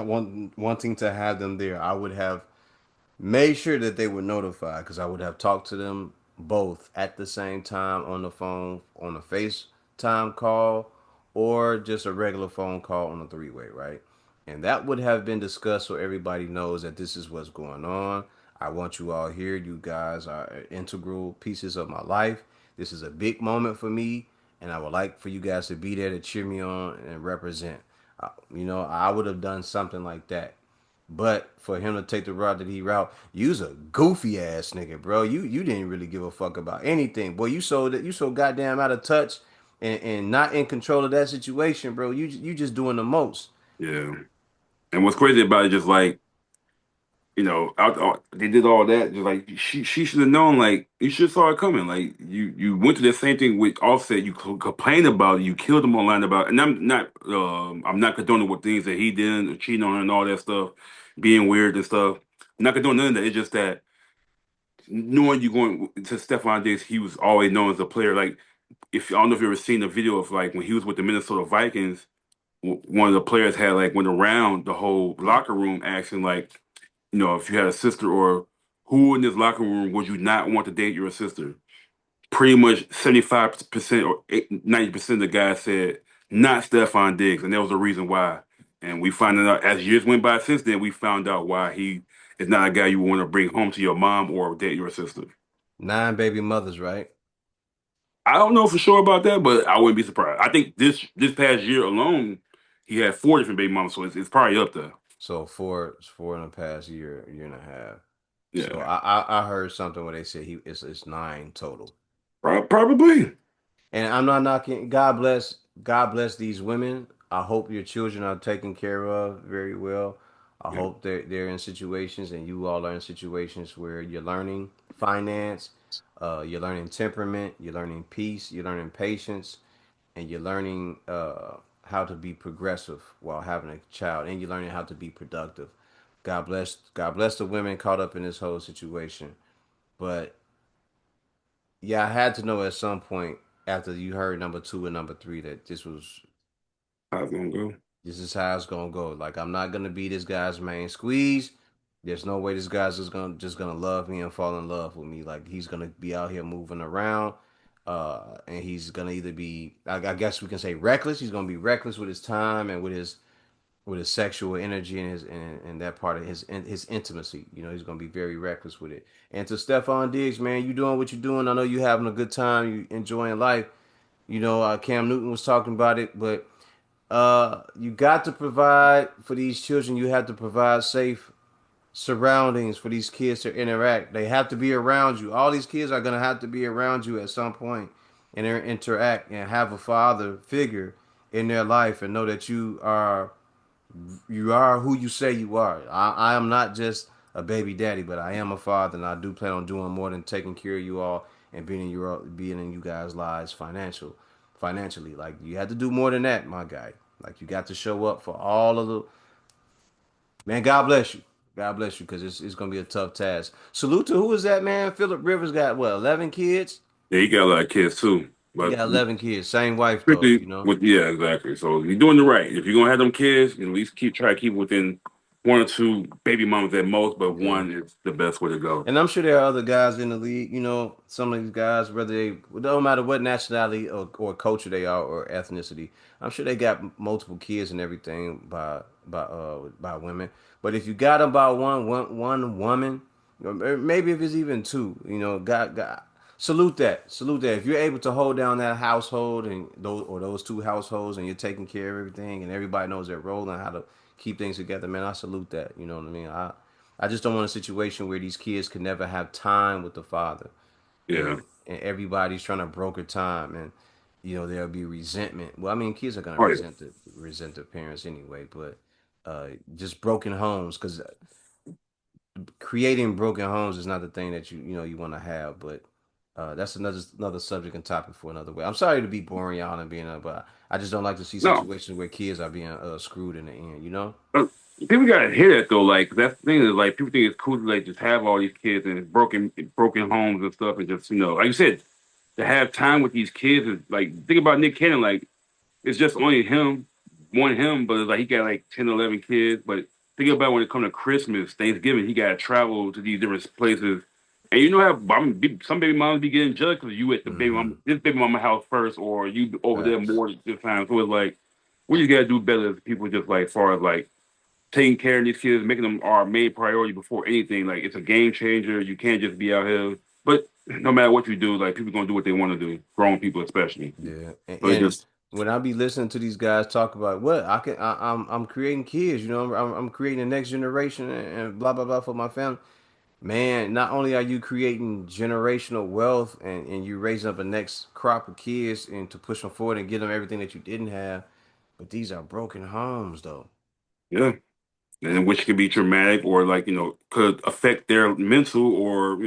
wanting to have them there. I would have made sure that they were notified because I would have talked to them both at the same time on the phone, on a FaceTime call, or just a regular phone call on a three-way, right? And that would have been discussed so everybody knows that this is what's going on. I want you all here. You guys are integral pieces of my life. This is a big moment for me, and I would like for you guys to be there to cheer me on and represent. I would have done something like that. But for him to take the route that he route, you's a goofy ass nigga, bro. You didn't really give a fuck about anything. Boy, you so goddamn out of touch and not in control of that situation, bro. You just doing the most. Yeah. And what's crazy about it, just like they did all that. Just like she should have known. Like you should have saw it coming. Like you went to the same thing with Offset. You complained about it. You killed him online about it. And I'm not condoning what things that he did, or cheating on her and all that stuff, being weird and stuff. I'm not condoning none of that. It's just that knowing you going to Stephon Diggs, he was always known as a player. Like if I don't know if you ever seen the video of like when he was with the Minnesota Vikings, one of the players had like went around the whole locker room asking like if you had a sister or who in this locker room would you not want to date your sister? Pretty much 75% or 90% of the guys said not Stephon Diggs, and there was a reason why. And we found out as years went by since then, we found out why he is not a guy you want to bring home to your mom or date your sister. Nine baby mothers, right? I don't know for sure about that, but I wouldn't be surprised. I think this past year alone, he had four different baby mamas, so it's probably up there. So four in the past year and a half. So Yeah, I heard something where they said it's nine total. probably. And I'm not knocking. God bless these women. I hope your children are taken care of very well. I Yeah, hope they're in situations and you all are in situations where you're learning finance, you're learning temperament, you're learning peace, you're learning patience, and you're learning how to be progressive while having a child, and you're learning how to be productive. God bless the women caught up in this whole situation. But yeah, I had to know at some point after you heard number two and number three that I was gonna go. this is how it's gonna go. Like I'm not gonna be this guy's main squeeze. There's no way this guy's just gonna love me and fall in love with me. Like he's gonna be out here moving around, and he's gonna either be I guess we can say reckless. He's gonna be reckless with his time and with his sexual energy and and that part of his intimacy. You know, he's gonna be very reckless with it. And to Stephon Diggs, man, you doing what you're doing. I know you having a good time. You enjoying life. You know, Cam Newton was talking about it, but you got to provide for these children. You have to provide safe surroundings for these kids to interact. They have to be around you. All these kids are gonna have to be around you at some point and interact and have a father figure in their life and know that you are who you say you are. I am not just a baby daddy, but I am a father, and I do plan on doing more than taking care of you all and being in you guys' lives financially. Like you have to do more than that, my guy. Like you got to show up for all of the man. God bless you. God bless you, because it's gonna be a tough task. Salute to who is that man? Philip Rivers got what 11 kids. Yeah, he got a lot of kids too, He but got 11 kids. Same wife though, strictly you know. with yeah, exactly. So you're doing the right. If you're gonna have them kids, you know, at least try to keep within one or two baby mamas at most, but Yeah. one is the best way to go. And I'm sure there are other guys in the league, you know, some of these guys, whether they, it don't matter what nationality or culture they are or ethnicity, I'm sure they got multiple kids and everything by women. But if you got them by one woman, or maybe if it's even two, you know, salute that. If you're able to hold down that household and those two households and you're taking care of everything and everybody knows their role and how to keep things together, man, I salute that. You know what I mean? I just don't want a situation where these kids could never have time with the father, Yeah. and everybody's trying to broker time, and you know there'll be resentment. Well, I mean, kids are gonna Oh yeah. resent their parents anyway, but just broken homes because creating broken homes is not the thing that you know you want to have, but. That's another subject and topic for another way. I'm sorry to be boring y'all and being, but I just don't like to see No. situations where kids are being screwed in the end. You know? Uh, People gotta hear that though. Like that's the thing is like people think it's cool to like just have all these kids and broken homes and stuff and just like you said to have time with these kids is like think about Nick Cannon like it's just only him, but it's like he got like 10, 11 kids. But think about when it comes to Christmas, Thanksgiving, he got to travel to these different places. And you know how some baby moms be getting judged because you at the Mm-hmm. this baby mama house first, or you over there Facts. more this time. So it's like we just gotta do better as people, just like as far as like taking care of these kids, making them our main priority before anything. Like it's a game changer. You can't just be out here. But no matter what you do, like people gonna do what they want to do. Grown people especially. Yeah, So it and just when I be listening to these guys talk about what I'm creating kids, you know, I'm creating the next generation and blah blah blah for my family. Man, not only are you creating generational wealth and you raising up a next crop of kids and to push them forward and give them everything that you didn't have, but these are broken homes though. yeah. And which could be traumatic or like could affect their mental or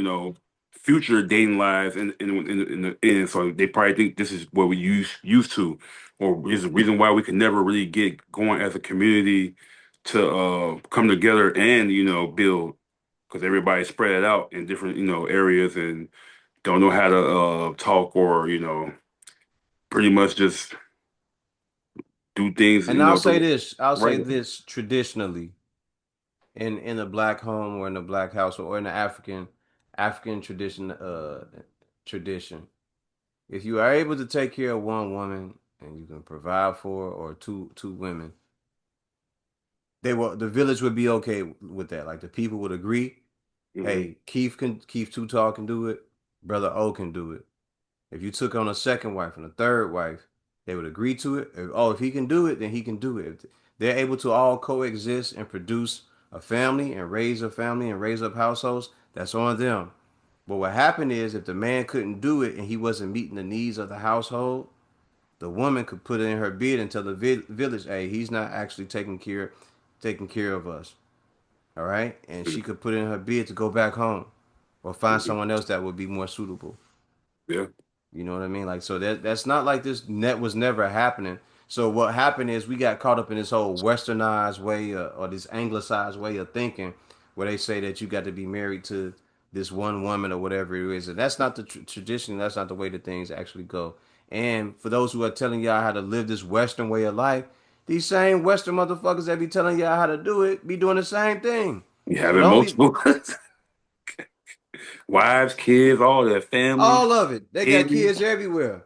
future dating lives in the end. So they probably think this is what we used to, or is the reason why we could never really get going as a community to come together and build because everybody's spread out in different areas and don't know how to talk or pretty much just do things And I'll say the this, right way. traditionally. in a black home or in a black house or in the African tradition. If you are able to take care of one woman and you can provide for her, or two women, the village would be okay with that. Like the people would agree, Hmm. hey, Keith Too Tall can do it, brother O can do it. If you took on a second wife and a third wife, they would agree to it. If he can do it, then he can do it. If they're able to all coexist and produce a family and raise a family and raise up households, that's on them. But what happened is if the man couldn't do it and he wasn't meeting the needs of the household, the woman could put it in her bid and tell the village, hey, he's not actually taking care of us. All right? And she could put in her bid to go back home or find Hmm. someone else that would be more suitable. Yeah. You know what I mean? Like, so that's not like this net was never happening. So what happened is we got caught up in this whole westernized way, or this anglicized way of thinking, where they say that you got to be married to this one woman or whatever it is, and that's not the tradition. That's not the way that things actually go. And for those who are telling y'all how to live this Western way of life, these same Western motherfuckers that be telling y'all how to do it be doing the same thing. You So having don't be multiple wives, kids, all that family, all of it. They got hidden, kids everywhere.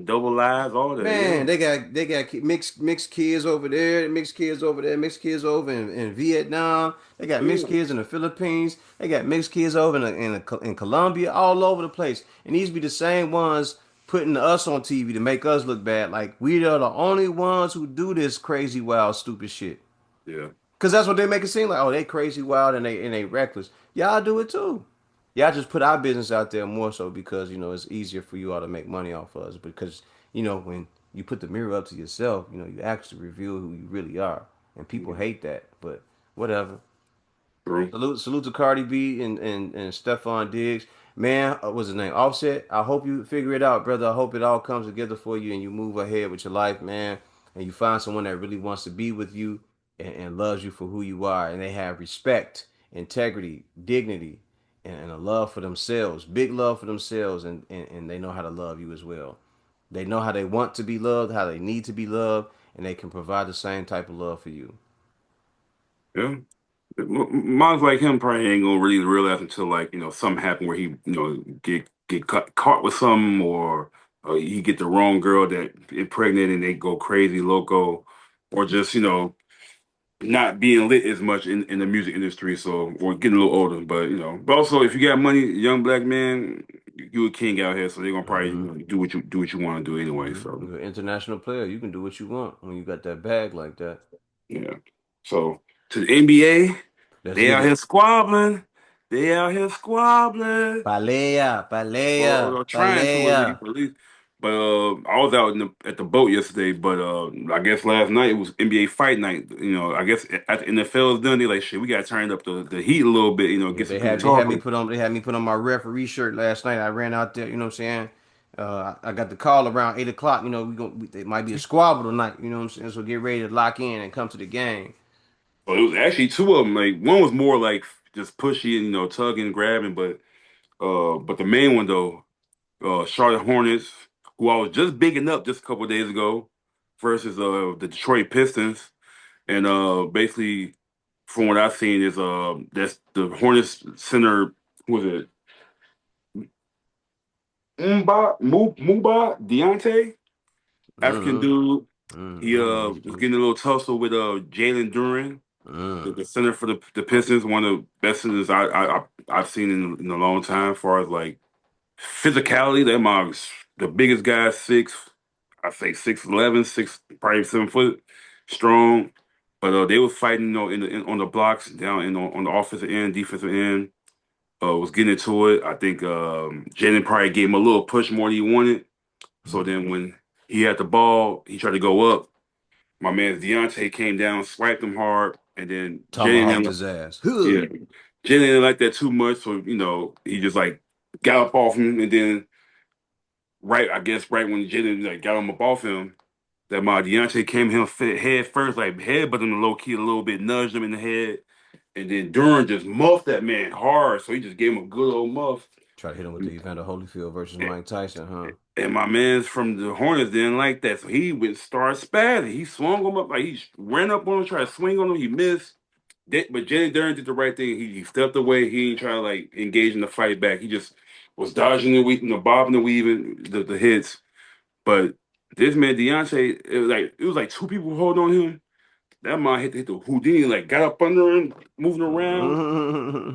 double lives, all that. Yeah. Man, they got mixed kids over there, mixed kids over there, mixed kids over in Vietnam. They got mixed Yeah. kids in the Philippines. They got mixed kids over in Colombia, all over the place. And these be the same ones putting us on TV to make us look bad. Like we are the only ones who do this crazy, wild, stupid shit. Yeah. Cause that's what they make it seem like. Oh, they crazy, wild, and they reckless. Y'all do it too. Y'all just put our business out there more so because it's easier for you all to make money off of us. Because when you put the mirror up to yourself, you actually reveal who you really are, and people Mhm. hate that. But whatever. True. Salute to Cardi B and Stephon Diggs. Man, what's his name? Offset. I hope you figure it out, brother. I hope it all comes together for you and you move ahead with your life, man. And you find someone that really wants to be with you and loves you for who you are. And they have respect, integrity, dignity, and a love for themselves. Big love for themselves. And they know how to love you as well. They know how they want to be loved, how they need to be loved, and they can provide the same type of love for you. Yeah. Mine's like him probably ain't gonna really realize until like something happen where he get caught with something, or he get the wrong girl that impregnated and they go crazy loco, or just not being lit as much in the music industry, so or getting a little older. But also if you got money, young black man, you a king out here, so they're gonna probably Mm-hmm. do what you want to do anyway. Mm-hmm. So You're an international player. You can do what you want when you got that bag like that. yeah. So to the NBA, Let's they get out here it. squabbling. They out here squabbling. Palea, Or palea, trying to palea. at least. But I was out at the boat yesterday. But I guess last night it was NBA fight night. I guess at the NFL is done, they like shit. We got to turn up the heat a little bit. Yeah, Get some they people had they had me talking. put on they had me put on my referee shirt last night. I ran out there. You know what I'm saying? I got the call around 8 o'clock. It might be a squabble tonight. You know what I'm saying? So get ready to lock in and come to the game. Well, it was actually two of them. Like one was more like just pushy and tugging, grabbing. But the main one though, Charlotte Hornets, who I was just bigging up just a couple of days ago, versus the Detroit Pistons. And basically, from what I've seen, is that's the Hornets center. Who was it? Mumba Deontay, African Mm-hmm. dude. He Mm-hmm. I know this was dude. getting a little tussle with Jalen Duren, Mm. the center for the Pistons, one of the best centers I've seen in a long time. As far as like physicality, that mom's the biggest guy, I say 6'11", probably 7 foot, strong. But they were fighting, on the blocks down on the offensive end, defensive end. Was getting into it. I think Jalen probably gave him a little push more than he wanted. So then when he had the ball, he tried to go up. My man Deontay came down, swiped him hard, and then Tomahawked his ass. Huh. yeah, Jalen didn't like that too much. So he just like galloped off him, and then I guess right when Jalen like got him up off him, that my Deontay came him head first, like headbutted him low key a little bit, nudged him in the head, and then Durham just muffed that man hard. So he just gave him a good old muff. Try to hit him with the Evander Holyfield versus Mike Tyson, huh? And my man's from the Hornets didn't like that, so he went start spazzing. He swung him up, like he ran up on him, tried to swing on him. He missed. But Jalen Durden did the right thing. He stepped away. He didn't try to like engage in the fight back. He just was dodging the bobbing and weaving the hits. But this man Deontay, it was like two people holding on him. That man hit the Houdini, like got up under him, moving around,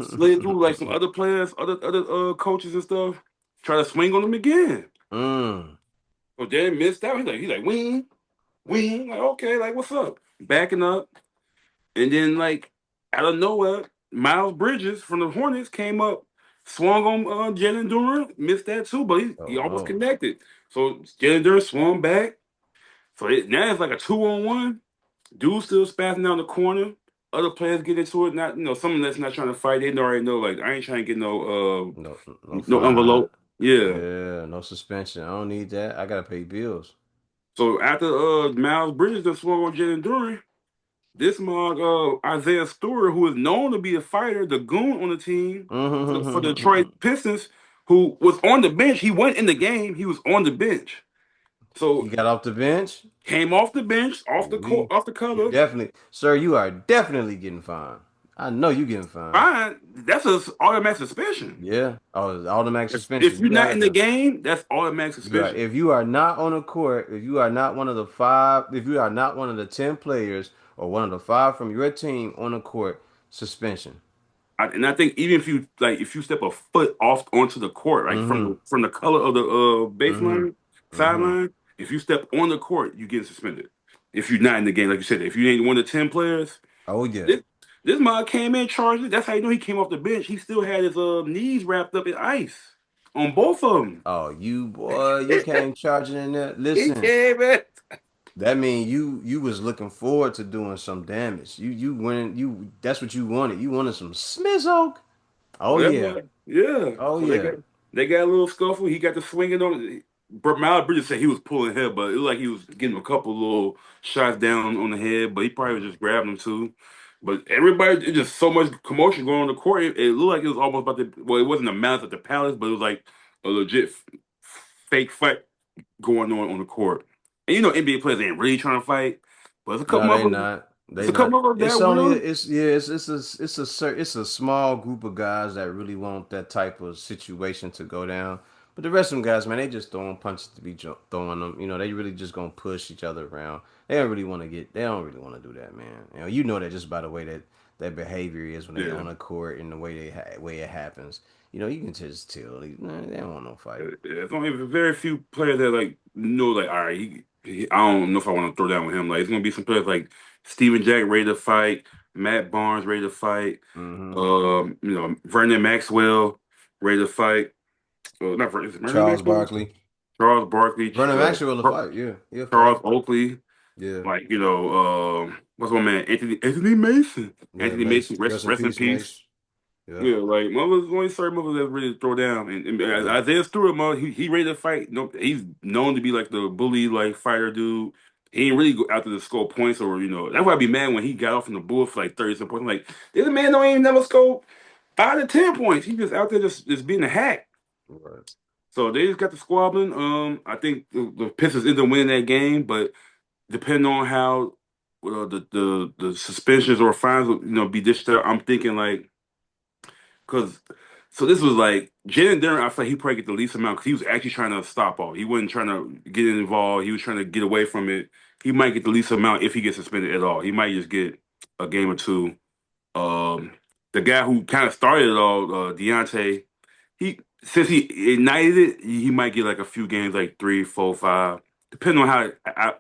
slid through like some other players, other coaches and stuff. Try to swing on him again. Mm. So Jalen missed out. He's like wing, wing. Like okay, like what's up? Backing up. And then, like, out of nowhere, Miles Bridges from the Hornets came up, swung on Jalen Duran, missed that too, but he Oh almost no. connected. So Jalen Duran swung back. So now it's like a 2-on-1. Dude still spazzing down the corner. Other players get into it. Not someone that's not trying to fight. They already know. Like I ain't trying to get No, no no fine. envelope. Yeah. Yeah, no suspension. I don't need that. I gotta pay bills. So after Miles Bridges that swung on Jalen Duran, this mug, Isaiah Stewart, who is known to be a fighter, the goon on the team for the Detroit Pistons, who was on the bench. He went in the game. He was on the bench. He So got off the bench. came off the bench, off the court, We, off the you cover. definitely, sir. You are definitely getting fined. I know you getting fined. Fine, that's a automatic suspension. Yeah. Oh, it's automatic If suspension. You you're got not it in the then. game, that's automatic You are. suspension. If you are not on the court, if you are not one of the five, if you are not one of the 10 players or one of the five from your team on the court, suspension. And I think even if you step a foot off onto the court, like from Mm-hmm. the color of the Mm-hmm. baseline Mm-hmm. sideline, if you step on the court, you get suspended. If you're not in the game, like you said, if you ain't one of the 10 players, Oh yeah. this this mod came in charged. That's how you know he came off the bench. He still had his knees wrapped up in ice on both of them. Oh, you boy, you came charging in there. He Listen, came in. that mean you was looking forward to doing some damage. You went you that's what you wanted. You wanted some smizzle. Oh Oh, that yeah. boy, yeah. Oh So yeah. they got a little scuffle. He got the swinging on it. But Miles Bridges said he was pulling head, but it looked like he was getting a couple little shots down on the head, but he probably was just grabbing them too. But everybody, it just so much commotion going on the court. It looked like it was almost about to. Well, it wasn't a match at the Palace, but it was like a legit fake fight going on the court. And NBA players ain't really trying to fight, but there's a couple No, they motherfuckers. not. There's They a couple not. motherfuckers It's that only will. it's yeah, it's a small group of guys that really want that type of situation to go down. But the rest of them guys, man, they just throwing punches to be throwing them. They really just gonna push each other around. They don't really want to get. They don't really want to do that, man. You know that just by the way that that behavior is when they Yeah. on the court and the way way it happens. You can just tell they don't want no fight. It's only very few players that like know like all right I don't know if I want to throw down with him. Like it's gonna be some players like Steven Jack ready to fight, Matt Barnes ready to fight, Hmm. Vernon Maxwell ready to fight. Not Vernon, is it Vernon Charles Maxwell? Barkley, Charles Barkley, Vernon Maxwell will fight. Yeah, he'll fight. Charles Oakley, Yeah. like what's my man Anthony Mason. Yeah, Anthony Mace. Mason, Rest in rest in peace, peace. Mace. Yeah. Yeah, like mother's only certain mothers that ready to throw down, and Yeah. Isaiah Stewart, mother, he ready to fight. No, he's known to be like the bully, like fighter dude. He ain't really go after the score points or That's why I'd be mad when he got off in the bull for like 30 some points. I'm like, this man don't even never score 5 to 10 points. He just out there just being a hack. Right. So they just got the squabbling. I think the Pistons ended up winning that game, but depending on how the suspensions or fines be dished out, I'm thinking like. Cause so this was like Jalen Duren. I feel like he probably get the least amount because he was actually trying to stop all. He wasn't trying to get involved. He was trying to get away from it. He might get the least amount if he gets suspended at all. He might just get a game or two. Um, the guy who kind of started it all, Deontay, he since he ignited it, he might get like a few games, like 3, 4, 5, depending on how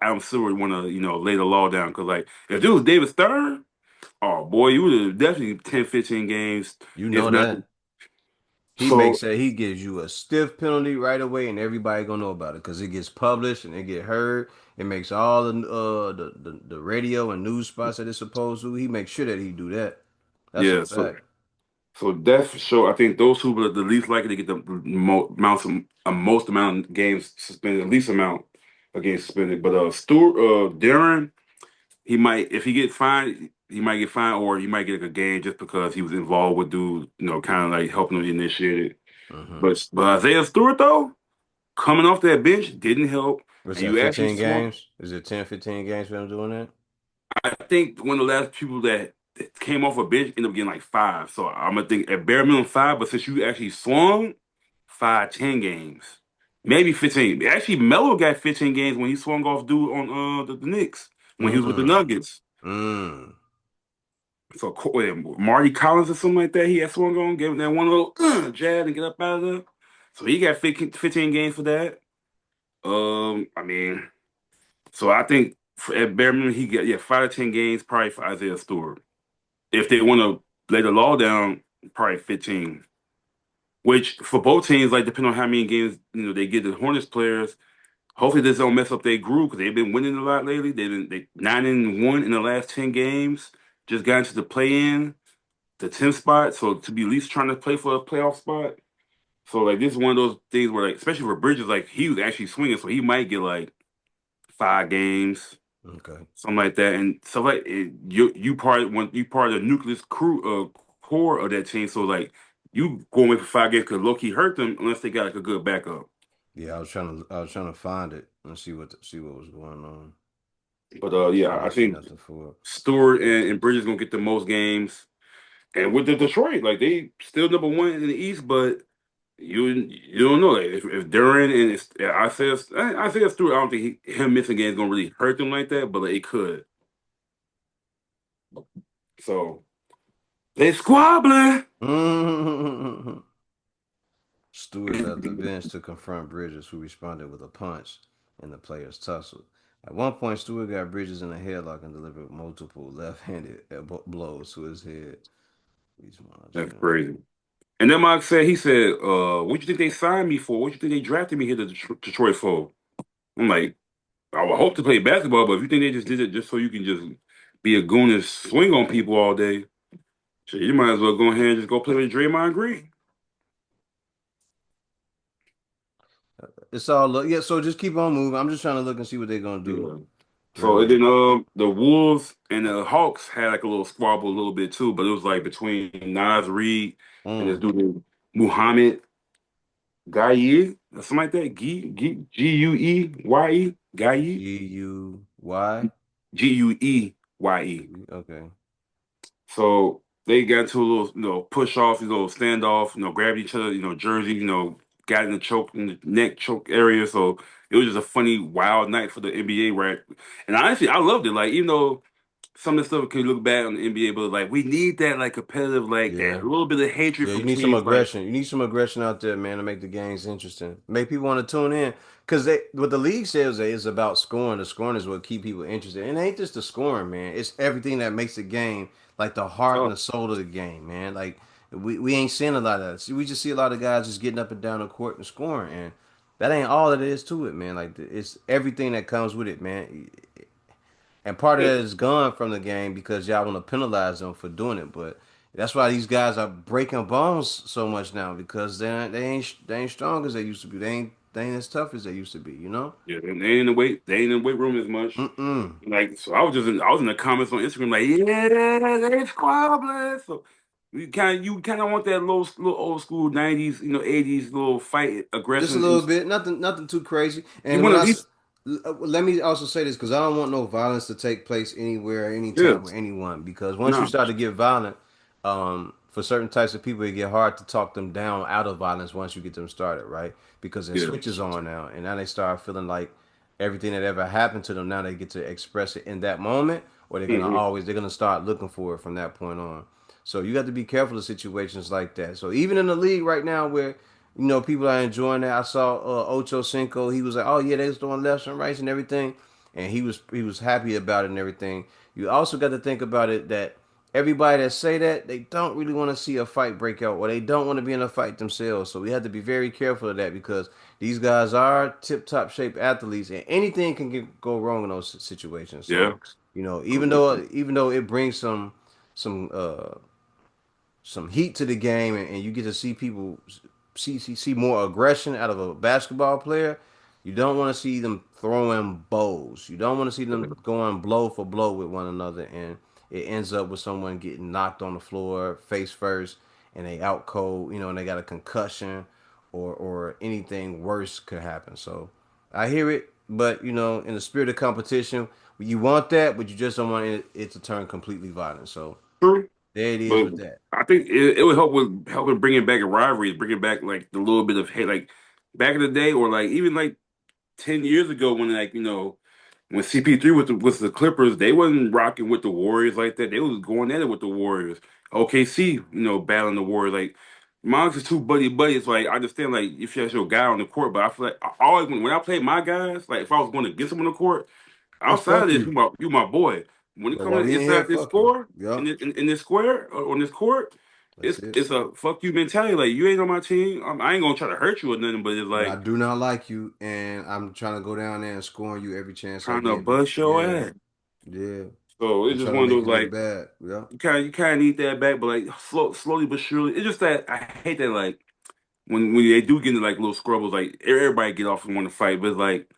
Adam Silver want to lay the law down. Because like if it was David Stern, oh boy, you would have definitely 10, 15 games, You if know not. that. He So makes that he gives you a stiff penalty right away, and everybody gonna know about it because it gets published and it get heard. It makes all the radio and news spots that it's supposed to. He makes sure that he do that. That's a yeah, so fact. so that's for sure. I think those who were the least likely to get the most amount of games suspended, the least amount of games suspended. But Stuart, Darren, he might if he get fined, he might get fined, or he might get like a game just because he was involved with dude, kind of like helping him initiate it. Hmm. But Isaiah Stewart though, coming off that bench didn't help, What's and that? you actually 15 swung. games? Is it 10, 15 games for him doing that? I think one of the last people that came off a bench, ended up getting like 5. So I'm gonna think at bare minimum 5. But since you actually swung, 5, 10 games, maybe 15. Actually, Melo got 15 games when he swung off dude on the Knicks when he was with the Mm-mm. Nuggets. Mm. So Marty Collins or something like that, he had swung on, gave him that one little jab and get up out of there. So he got 15 games for that. I mean, so I think at bare minimum he got 5 to 10 games probably for Isaiah Stewart. If they want to lay the law down, probably 15. Which for both teams, like depending on how many games they get the Hornets players. Hopefully this don't mess up their group because they've been winning a lot lately. They 9-1 in the last 10 games. Just got into the play-in, the 10th spot. So to be at least trying to play for a playoff spot. So like this is one of those things where like especially for Bridges, like he was actually swinging, so he might get like 5 games, Okay. something like that. And so like you part of the nucleus core of that team. So like you going away for 5 games could low key hurt them unless they got like a good backup. Yeah, I was trying to find it and see what was going on. But I yeah, I didn't see think nothing for it. Stewart and Bridges gonna get the most games. And with the Detroit, like they still number one in the East, but you don't know like, if Duran and Isaiah Stewart, I don't think him missing games gonna really hurt them like that, but like, it could. So they squabbling. Stewart left the bench to confront Bridges, who responded with a punch, and the players tussled. At one point, Stewart got Bridges in a headlock and delivered multiple left-handed blows to his head. He's That's watching. crazy. And then Mike said, he said, what you think they signed me for? What you think they drafted me here to Detroit for? I'm like, I would hope to play basketball, but if you think they just did it just so you can just be a goon and swing on people all day, shit, you might as well go ahead and just go play with Draymond Green. It's all look. Yeah, so just keep on moving. I'm just trying to look and see what they're gonna do. Yeah. So and Really. then the Wolves and the Hawks had like a little squabble a little bit too, but it was like between Nas Reed and this Mm. dude Muhammad Gaye or something like that. Gueye Gaye Guy. Gueye. Okay. So they got into a little, push off, standoff, grabbed each other, jersey, got in the choke, in the neck choke area. So it was just a funny, wild night for the NBA, right? And honestly, I loved it. Like, even though some of the stuff can look bad on the NBA, but like we need that like competitive, like that Yeah. little bit of hatred Yeah, you from need some teams. Like, aggression. You need some aggression out there, man, to make the games interesting. Make people want to tune in. Because what the league says is about scoring. The scoring is what keep people interested. And it ain't just the scoring, man. It's everything that makes the game, like the heart and oh the soul of the game, man. Like we ain't seeing a lot of that. See, we just see a lot of guys just getting up and down the court and scoring. And that ain't all it is to it, man. Like it's everything that comes with it, man. And part of yeah, that is gone from the game because y'all want to penalize them for doing it. But that's why these guys are breaking bones so much now because they ain't strong as they used to be. They ain't as tough as they used to be. You know. yeah, they ain't in the weight room as much. Mm-mm. Like, so I was in the comments on Instagram, like, yeah, they squabbling. So you kind of want that little old school '90s, '80s little fight Just a aggression. little bit, nothing too crazy. You And want when to at least, let me also say this because I don't want no violence to take place anywhere, yeah, anytime with anyone. Because once you no, start to get violent, for certain types of people, it get hard to talk them down out of violence once you get them started, right? Because it yeah, switches on now, and now they start feeling like everything that ever happened to them. Now they get to express it in that moment, or hmm they're gonna start looking for it from that point on. So you got to be careful of situations like that. So even in the league right now, where people are enjoying that. I saw Ocho Cinco. He was like, "Oh yeah, they was doing lefts and rights and everything," and he was happy about it and everything. You also got to think about it that everybody that say that they don't really want to see a fight break out or they don't want to be in a fight themselves. So we have to be very careful of that because these guys are tip top shape athletes and anything can go wrong in those situations. yeah, So even though it brings some some heat to the game and you get to see people see more aggression out of a basketball player. You don't want to see them throwing bows. You don't want to see them going blow for blow with one another, and it ends up with someone getting knocked on the floor face first, and they out cold, and they got a concussion, or anything worse could happen. So I hear it, but in the spirit of competition, you want that, but you just don't want it to turn completely violent. So True. There it is But with that. I think it would help with helping bringing back rivalries, bringing back like the little bit of hate, like back in the day, or like even like 10 years ago when when CP3 with the Clippers, they wasn't rocking with the Warriors like that. They was going at it with the Warriors. OKC, battling the Warriors. Like mine's is too buddy. It's like I understand like if you have your guy on the court, but I feel like I always when I play my guys, like if I was going against them on the court, Yeah, outside of fuck this, you. you my boy. When it But comes while to we in here, inside this fuck you. score Yup. in this square on this court, That's it's it. it's a fuck you mentality. Like you ain't on my team. I ain't gonna try to hurt you or nothing, but it's But I like do not like you, and I'm trying to go down there and score on you every chance I trying to get. bust your Yeah, ass. yeah. So I'm it's just trying to one of make those you look like bad. Yeah. you kind of need that back, but like slowly but surely. It's just that I hate that like when they do get into like little scrubbles, like everybody get off and want to fight, but it's like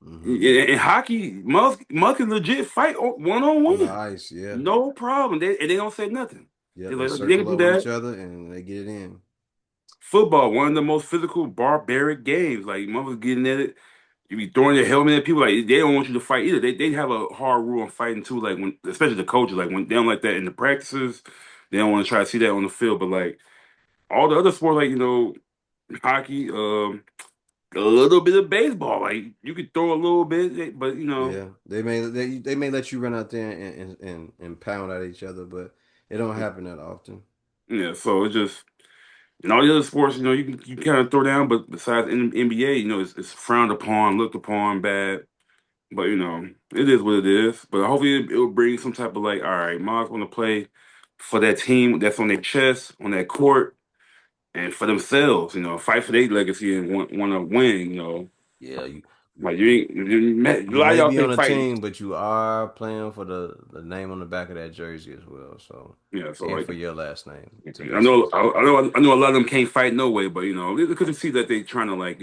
Mm-hmm. in hockey, Musk can legit fight one on On the one, ice, yeah. no problem. They don't say nothing. Yep, They're they like they can circle do up with each that. other and they get it in. Football, one of the most physical, barbaric games. Like motherfuckers getting at it. You be throwing your helmet at people. Like they don't want you to fight either. They have a hard rule on fighting too. Like when, especially the coaches, like when they don't like that in the practices, they don't want to try to see that on the field. But like all the other sports, like hockey, a little bit of baseball. Like you could throw a little bit, but Yeah, they may let you run out there and pound at each other, but it don't happen that often. yeah. So it's just in all the other sports, you kind of throw down. But besides NBA, it's frowned upon, looked upon, bad. But it is what it is. But hopefully it will bring some type of like, all right, Mars want to play for that team that's on their chest, on that court, and for themselves. Fight for their legacy and want to win. Yeah, Like you ain't a you lot of may y'all be on can't a fight. team, but you are playing for the name on the back of that jersey as well. So, Yeah, so and like for your last name to be I know specific. I know a lot of them can't fight no way, but because you see that they trying to like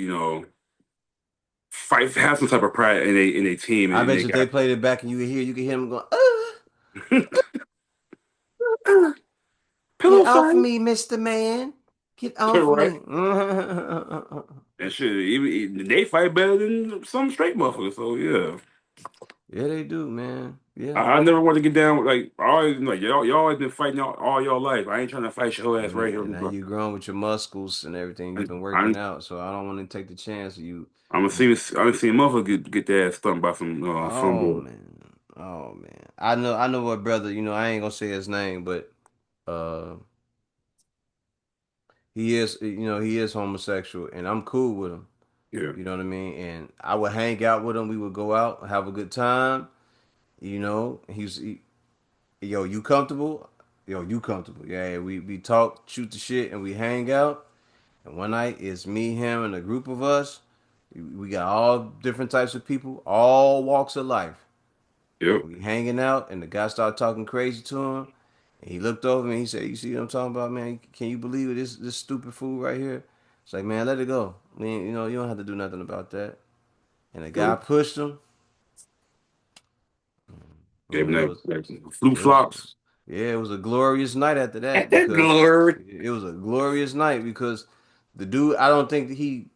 fight, have some type of pride in a team, I and bet they you if they got played it back and you could hear them going, get pillow off fight, me, Mister Man, get off right? me. And shit, even they fight better than some straight motherfuckers. So yeah, Yeah, they do, man. Yeah. I never want to get down with like I always like y'all always been fighting all your life. I ain't trying to fight your ass right here. And now you grown with your muscles and everything. You've been I, working out, so I don't want to take the chance of you. I'm You I'm seeing motherfucker get their ass stumped by some oh boy. man, oh man. I know what brother. I ain't gonna say his name, but uh, he is. He is homosexual, and I'm cool with him. Yeah, You know what I mean? And I would hang out with him. We would go out, have a good time. Yo, you comfortable? Yo, you comfortable? Yeah, we talk, shoot the shit, and we hang out. And one night it's me, him, and a group of us. We got all different types of people, all walks of life. yep. We hanging out, and the guy started talking crazy to him. And he looked over me. He said, "You see what I'm talking about, man? Can you believe it? This stupid fool right here." It's like, man, let it go. Man, you don't have to do nothing about that. And the guy True. pushed him. Gave him Man, that flu it was, flops. yeah, it was a glorious night after that That because glory. it was a glorious night because the dude, I don't think that he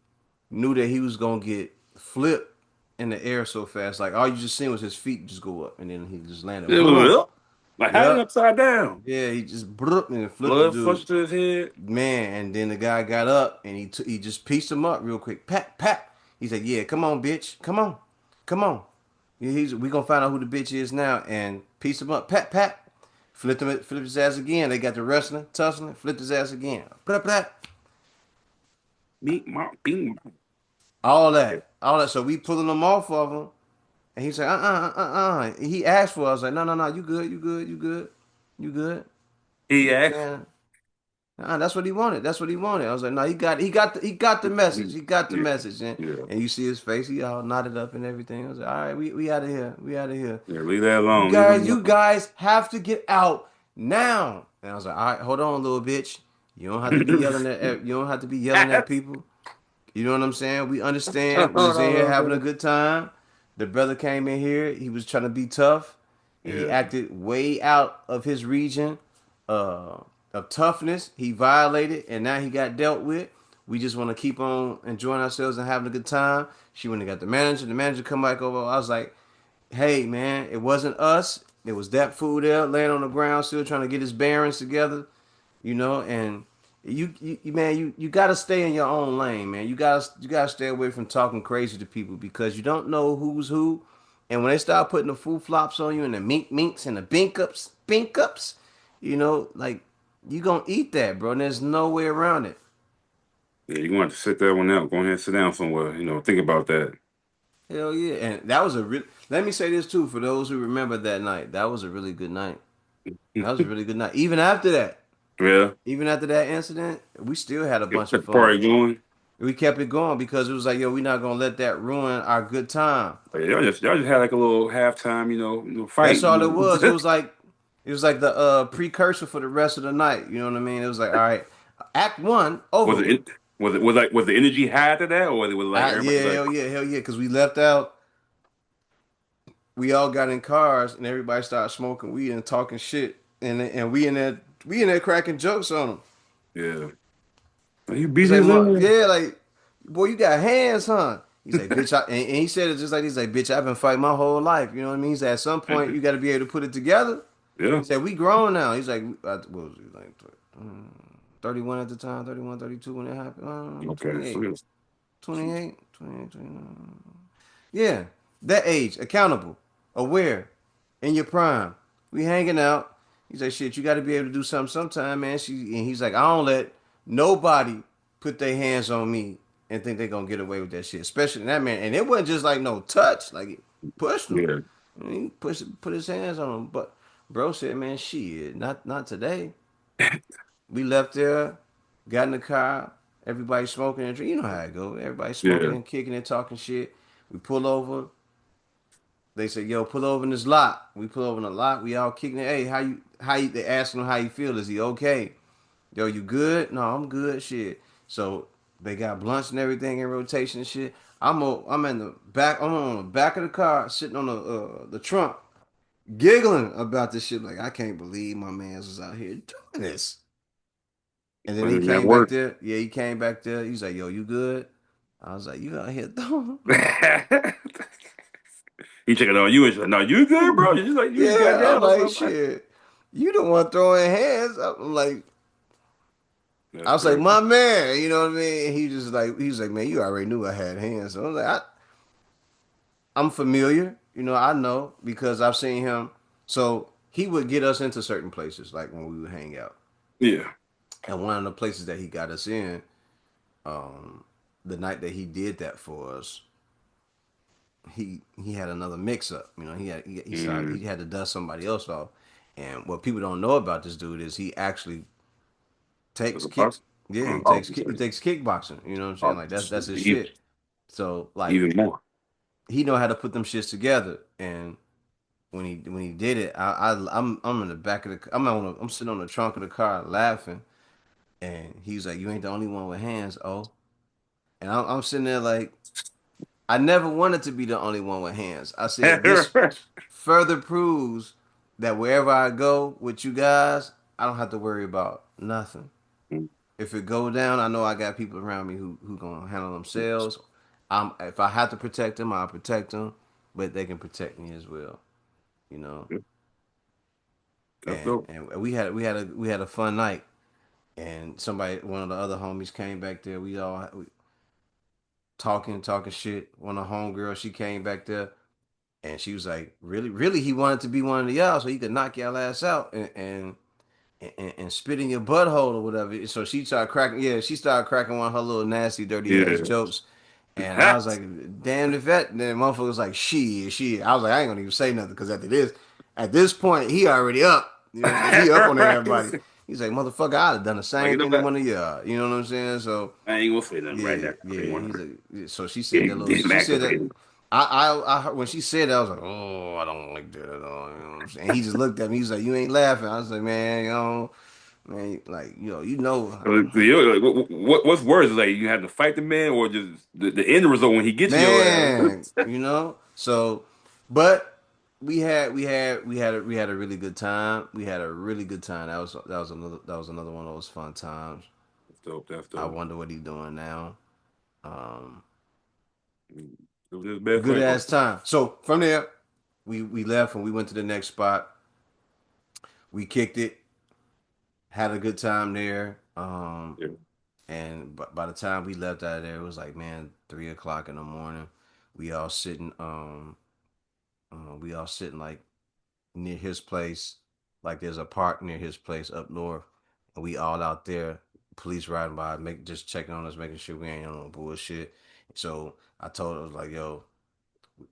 knew that he was gonna get flipped in the air so fast. Like all you just seen was his feet just go up, and then he just landed. It was Boom. up. Like hanging Yep. upside down. Yeah, he just broke and flipped the Blood dude. flushed to his head. Man, and then the guy got up and he just pieced him up real quick. Pat, pat. He said, "Yeah, come on, bitch. Come on. Come on. We gonna find out who the bitch is now." And pieced him up. Pat, pat. Flipped his ass again. They got the wrestling, tussling. Flipped his ass again. Pat, pat. Meet my beam. All that. All that. So we pulling him off of him. And he said, He asked for it. I was like, no, no, no, you good, you good, you good, you good. You He know what I'm asked. saying? That's what he wanted. That's what he wanted. I was like, no, he got the message. He got the Yeah, message. And, yeah, and you see his face, he all knotted up and everything. I was like, all right, we out of here. We out of here. yeah. Leave that You alone. Leave guys, him you alone. guys have to get out now. And I was like, all right, hold on, little bitch. You don't have to be yelling you don't have to be yelling at people. You know what I'm saying? We understand. We was in here having a good time. The brother came in here. He was trying to be tough, and he Yeah, acted way out of his region of toughness. He violated, and now he got dealt with. We just want to keep on enjoying ourselves and having a good time. She went and got the manager. The manager come back over. I was like, "Hey, man, it wasn't us. There was that fool there laying on the ground, still trying to get his bearings together. And man, you gotta stay in your own lane, man. You gotta stay away from talking crazy to people because you don't know who's who. And when they start putting the fool flops on you and the minks and the bink ups, like you gonna eat that, bro. And there's no way around it. Yeah, you're gonna have to sit that one out. Go ahead and sit down somewhere. Think about that. Hell yeah. And that was a real. Let me say this too, for those who remember that night, that was a really good night. That was a really good night. Yeah, Even after that incident, we still had a kept bunch of the fun. party going. We kept it going because it was like, yo, we're not gonna let that ruin our good time. Like, y'all just had like a little halftime, That's fight. all it was. It was like the precursor for the rest of the night. You know what I mean? It was like, all right, Act One over Was it with. was the energy high after that, or was it like everybody Yeah, like, hell yeah. Because we left out, we all got in cars and everybody started smoking weed and talking shit, and we in there cracking jokes on them. yeah, are you He's busy like, as hell? yeah, like, boy, you got hands, huh? He's like, bitch, and he said it just like he's like, bitch, I've been fighting my whole life. You know what I mean? He said, at some point, you got to be able to put it together. Yeah, He said, we grown now. He's like, what was he like, 31 at the time, 31, 32 when it happened. okay, so 28, it's 28, 28, 29. Yeah, that age, accountable, aware, in your prime. We hanging out. He's like, shit, you got to be able to do something sometime, man. And he's like, I don't let nobody put their hands on me and think they're gonna get away with that shit, especially that man. And it wasn't just like no touch, like he pushed him. yeah. He put his hands on him, but bro said, man, shit, not today. We left there, got in the car, everybody smoking and drinking. You know how it go. Everybody smoking Yeah, and kicking and talking shit. We pull over. They say, "Yo, pull over in this lot." We pull over in the lot. We all kicking it. Hey, how you? They asking him how you feel. Is he okay? Yo, you good? No, I'm good. Shit. So they got blunts and everything in rotation and shit. I'm in the back. I'm on the back of the car, sitting on the trunk, giggling about this shit. Like I can't believe my man's was out here doing this. And then he putting in that came back work. there. Yeah, he came back there. He's like, "Yo, you good?" I was like, "You out here throwing?" He checking on you and she's like, "No, you good, bro? You just like you just got Yeah, I'm down or like, something." shit. You don't want throwing hands. I'm like, I That's was like, crazy. my man, you know what I mean? He was like, man, you already knew I had hands. So I was like, I'm familiar, I know because I've seen him. So he would get us into certain places, like when we would hang out. Yeah. And one of the places that he got us in, um, the night that he did that for us, he had another mix up. He had to dust somebody else off. And what people don't know about this dude is he actually As takes a kick. boxer. Yeah, he Oh, takes he takes kickboxing. You know what I'm saying? oh, Like that's his even, shit. So like even more. he know how to put them shits together. And when he did it, I'm in the back of the I'm sitting on the trunk of the car laughing, and he's like, "You ain't the only one with hands, oh." And I'm sitting there like, I never wanted to be the only one with hands. I said this further proves that wherever I go with you guys, I don't have to worry about nothing. If it go down, I know I got people around me who gonna handle themselves. If I have to protect them, I'll protect them, but they can protect me as well, you know. That's And dope. and we had a fun night. And one of the other homies came back there. We talking shit. One of the homegirls, she came back there and she was like, really, really, he wanted to be one of y'all so he could knock y'all ass out and spit in your butthole or whatever. So she started cracking one of her little nasty, dirty ass Yeah. jokes. And I was like, damn if that. And then motherfucker was like, she. I was like, I ain't gonna even say nothing because at this point, he already up. You know what I'm saying? He up on everybody. He's like, motherfucker, I'd have done the Like, same thing to one of y'all. You know what I'm saying? So I ain't gonna say nothing right yeah, now. I yeah. didn't want He's to like, yeah, so she said that get, little. get him She said that. activated. I heard, when she said that, I was like, oh, I don't like that at all. You know what I'm saying? And he just looked at me. He's like, you ain't laughing. I was like, man, man, like, Like, what's worse? Like you have to fight the man, or just the end result when he gets to your man, ass. So, but we had a really good time. We had a really good time. That was another one of those fun times. That's dope. That's I dope. wonder what he's doing now. Um, It was his best Good fight. ass time. So from there, we left and we went to the next spot. we kicked it, had a good time there. Yeah, And by the time we left out of there, it was like, man, 3 o'clock in the morning. We all sitting, we all sitting like near his place, like there's a park near his place up north, and we all out there. Police riding by, make just checking on us, making sure we ain't on no bullshit. So I told her, I was like, yo,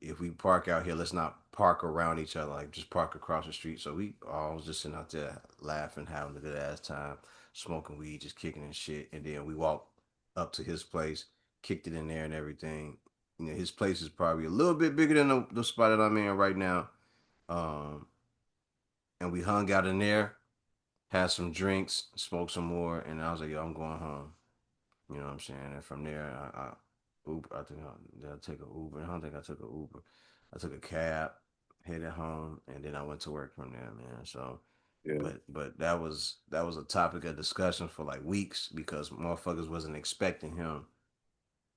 if we park out here, let's not park around each other. Like just park across the street. So we all was just sitting out there laughing, having a good ass time, smoking weed, just kicking and shit. And then we walked up to his place, kicked it in there and everything. You know, his place is probably a little bit bigger than the spot that I'm in right now. Um, and we hung out in there, had some drinks, smoked some more, and I was like, yo, I'm going home. You know what I'm saying? And from there, Uber. I think did I take a Uber? I don't think I took a Uber. I took a cab, headed home, and then I went to work from there, man. So, yeah. but that was a topic of discussion for like weeks because motherfuckers wasn't expecting him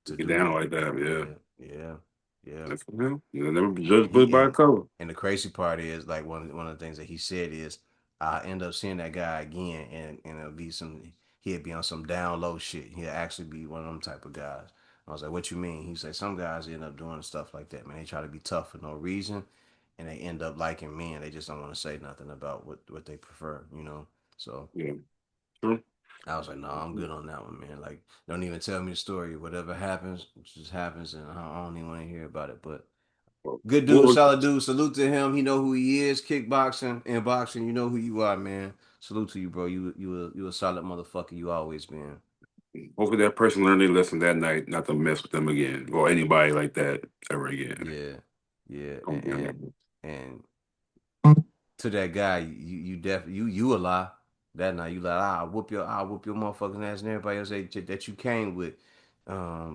to Get do down that. like that. Yeah, Yeah, yeah, yeah. that's him. You never judge And book he by a cover. and the crazy part is like one of the things that he said is I end up seeing that guy again and it'll be some he'd be on some down low shit. He'll actually be one of them type of guys. I was like, what you mean? He said some guys end up doing stuff like that, man. They try to be tough for no reason and they end up liking men. They just don't want to say nothing about what they prefer, you know. So Yeah, true. I was like, no, I'm good on that one, man. Like, don't even tell me the story. Whatever happens, just happens, and I don't even want to hear about it. But Well, good dude, well, solid dude. Salute to him. He know who he is. Kickboxing and boxing. You know who you are, man. Salute to you, bro. You a solid motherfucker. You always been. hopefully that person learned their lesson that night, not to mess with them again or anybody like that ever again. Yeah, yeah. Don't be on that. And to that guy, you definitely you a lie. That night you like I'll whoop your motherfucking ass and everybody else that you came with.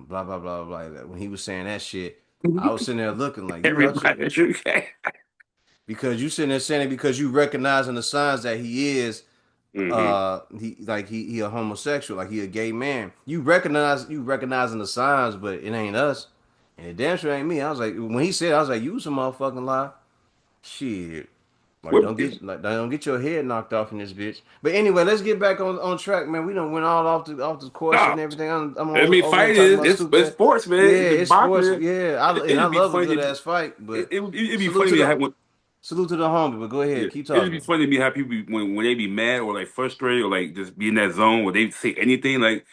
Blah blah blah blah. When he was saying that shit, I was sitting there looking like you out your Everybody that you can. because you sitting there saying it because you recognizing the signs that he is Hmm. he a homosexual, like he a gay man. You recognizing the signs, but it ain't us. And it damn sure ain't me. I was like when he said I was like, you some motherfucking lie. Shit. What? Like don't get your head knocked off in this bitch. But anyway, let's get back on track, man. We done went all off the course Nah. and everything. I'm I mean, over here fighting talking is about it's stupid. sports, man. Yeah, It's it's sports. boxing. Yeah, I It'd be love a good funny. ass fight. But It'd be salute funny to to the have when salute to the homie. But go yeah, ahead, keep it'd be talking. funny to me how people be, when they be mad or like frustrated or like just be in that zone where they say anything like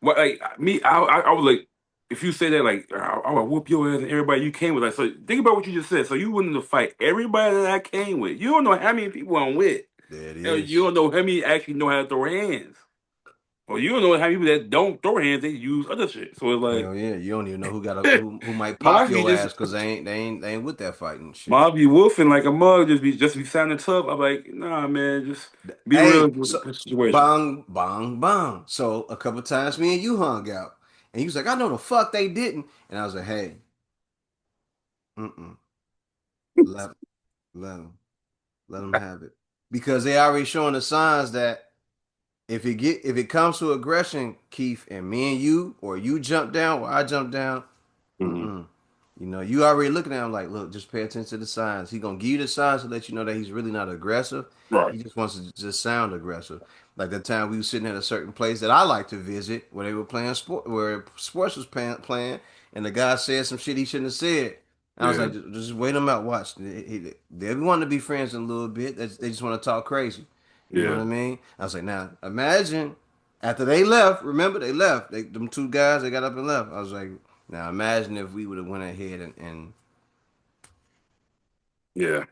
what like me I was like if you say that like I would whoop your ass and everybody you came with like so think about what you just said so you wouldn't fight everybody that I came with you don't know how many people I'm with. There it Hell, you is. don't know how many actually know how to throw hands. Or you don't know how many people that don't throw hands, they use other shit. So it's like Hell yeah, you don't even know who might pop Mine be your just ass because they ain't with that fighting shit. mine be wolfing like a mug, just be sounding tough. I'm like, nah, man, just be real Hey, with so the situation. bang bang bang. So a couple times me and you hung out, and he was like, "I know the fuck they didn't," and I was like, "Hey, mm let let them let them have it because they already showing the signs that if it comes to aggression, Keith, and me and you or you jump down or I jump down, Hmm. mm-mm. You know, you already looking at him like, look, just pay attention to the signs. He gonna give you the signs to let you know that he's really not aggressive. Right. He just wants to just sound aggressive. Like the time we was sitting at a certain place that I like to visit, where they were playing sport, where sports was playing, and the guy said some shit he shouldn't have said. And I was Yeah. like, just wait him out, watch. They want to be friends in a little bit. They just want to talk crazy. You know what Yeah. I mean? I was like, now imagine after they left. Remember they left. Them two guys they got up and left. I was like, now imagine if we would have went ahead and Yeah.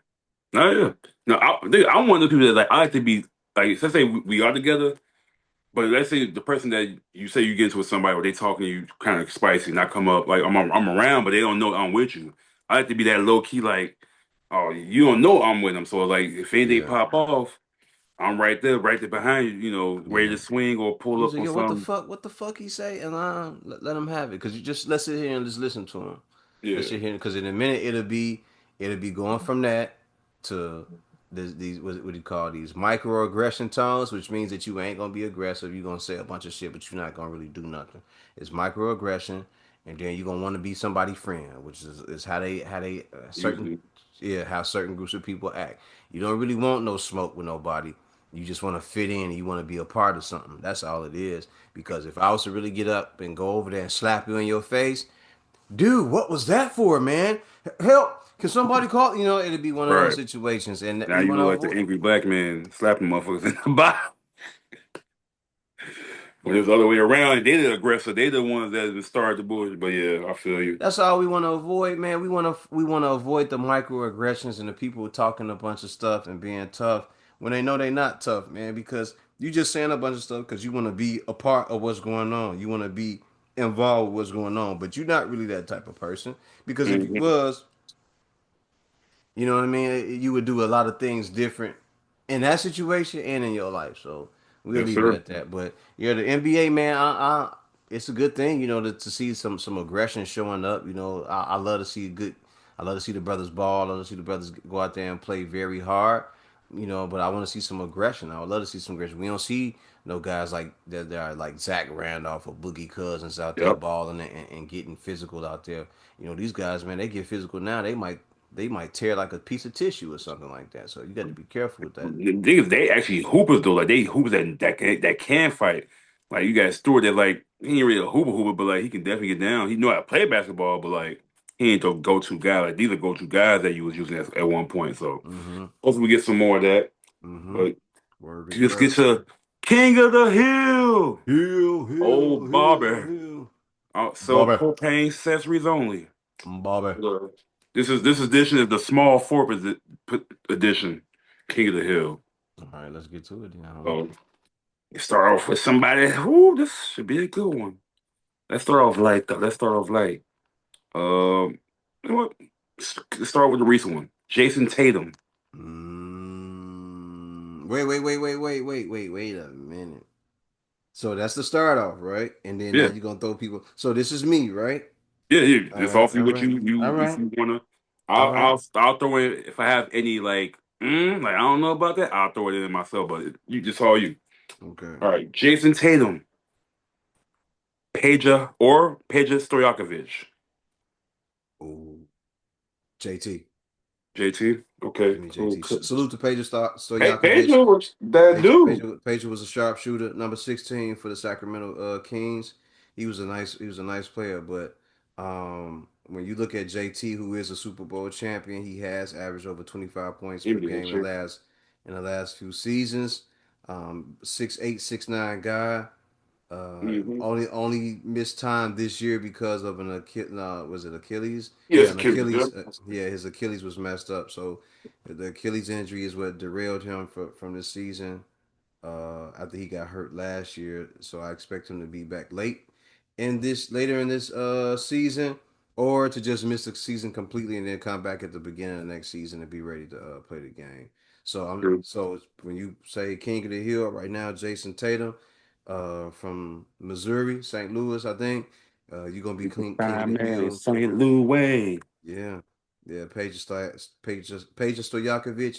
No, yeah. No, I'm one of the people that like I like to be like let's say we are together, but let's say the person that you say you get into with somebody or they talking to you kind of spicy and I come up like I'm around, but they don't know I'm with you. I like to be that low key like, oh, you don't know I'm with them. So like if anything yeah, pop off, I'm right there behind you, you know, ready yeah. to swing or He pull was up like, on yo, something. what the fuck he say? And let him have it, cause you just let's sit here and just listen to him. Let's Yeah, sit here, cause in a minute it'll be going from that to these what do you call these microaggression tones, which means that you ain't gonna be aggressive. You're gonna say a bunch of shit, but you're not gonna really do nothing. It's microaggression, and then you're gonna want to be somebody's friend, which is how they certain Usually. yeah how certain groups of people act. You don't really want no smoke with nobody. You just want to fit in and you want to be a part of something. That's all it is. Because if I was to really get up and go over there and slap you in your face, dude, what was that for, man? Help! Can somebody call? You know, it'd be one of those Right. situations, and Now we you want to look like avoid. the angry black man slapping motherfuckers in the bottom. When it's the other way around, they the aggressor. They the ones that started the bullshit. But yeah, I feel you. That's all we want to avoid, man. We want to avoid the microaggressions and the people talking a bunch of stuff and being tough when they know they're not tough, man. Because you just saying a bunch of stuff because you want to be a part of what's going on. You want to be involved with what's going on, but you're not really that type of person. Because if you Hmm. was, you know what I mean? You would do a lot of things different in that situation and in your life. So we'll Yes, leave it sir. at that. But yeah, the NBA man, it's a good thing, you know, to see some aggression showing up. You know, I love to see good. I love to see the brothers ball. I love to see the brothers go out there and play very hard. You know, but I want to see some aggression. I would love to see some aggression. We don't see no guys like that are like Zach Randolph or Boogie Cousins out there Yep. balling and getting physical out there. You know, these guys, man, they get physical now. They might tear like a piece of tissue or something like that. So you got to be careful with that. The thing is, they actually hoopers though. Like they hoopers that can fight. Like you got Stewart that like he ain't really a hooper, but like he can definitely get down. He know how to play basketball, but like he ain't the go to guy. Like these are go to guys that you was using at one point. So Mm-hmm. hopefully we get some more of that. Mm-hmm. But Word is just get word. to King of the Hill, Hill, hill, old hill, Bobby. hill. So Bobby. propane accessories only. Bobby. Uh, this edition is the small fourth edition, King of the Hill. All right, let's get to it then, homie. So you start off with somebody. Ooh, this should be a good one. Let's start off light though. Let's start off light. You know what? Let's start with the recent one. Jason Tatum. Wait a minute. So that's the start off, right? And then now Yeah, you're gonna throw people. So this is me, right? yeah, yeah. All It's right, awfully all what right, all you if right, you wanna. all right. I'll throw in if I have any like I don't know about that. I'll throw it in myself, but you just all you. Okay. All right, Jason Tatum, Peja Stojakovic. Ooh, JT. JT. Okay, Give me cool. JT. Salute to Peja Stojakovic. Peja was that dude. Pager was a sharpshooter, number 16 for the Sacramento Kings. He was a nice player, but when you look at JT, who is a Super Bowl champion, he has averaged over 25 points per NBA game champ. in the last few seasons. 6'8", 6'9" guy. Mm-hmm. Only missed time this year because of an Achilles. Was it Achilles? Yeah, Yes, an Achilles. Achilles. Yep. Yeah, his Achilles was messed up. So the Achilles injury is what derailed him from this season. After he got hurt last year, so I expect him to be back later in this season, or to just miss the season completely and then come back at the beginning of the next season and be ready to play the game. True. So when you say King of the Hill right now, Jason Tatum, from Missouri, St. Louis, I think, you're gonna be King of Five the man, Hill. St. Louis. Yeah, yeah. Peja Stojakovic.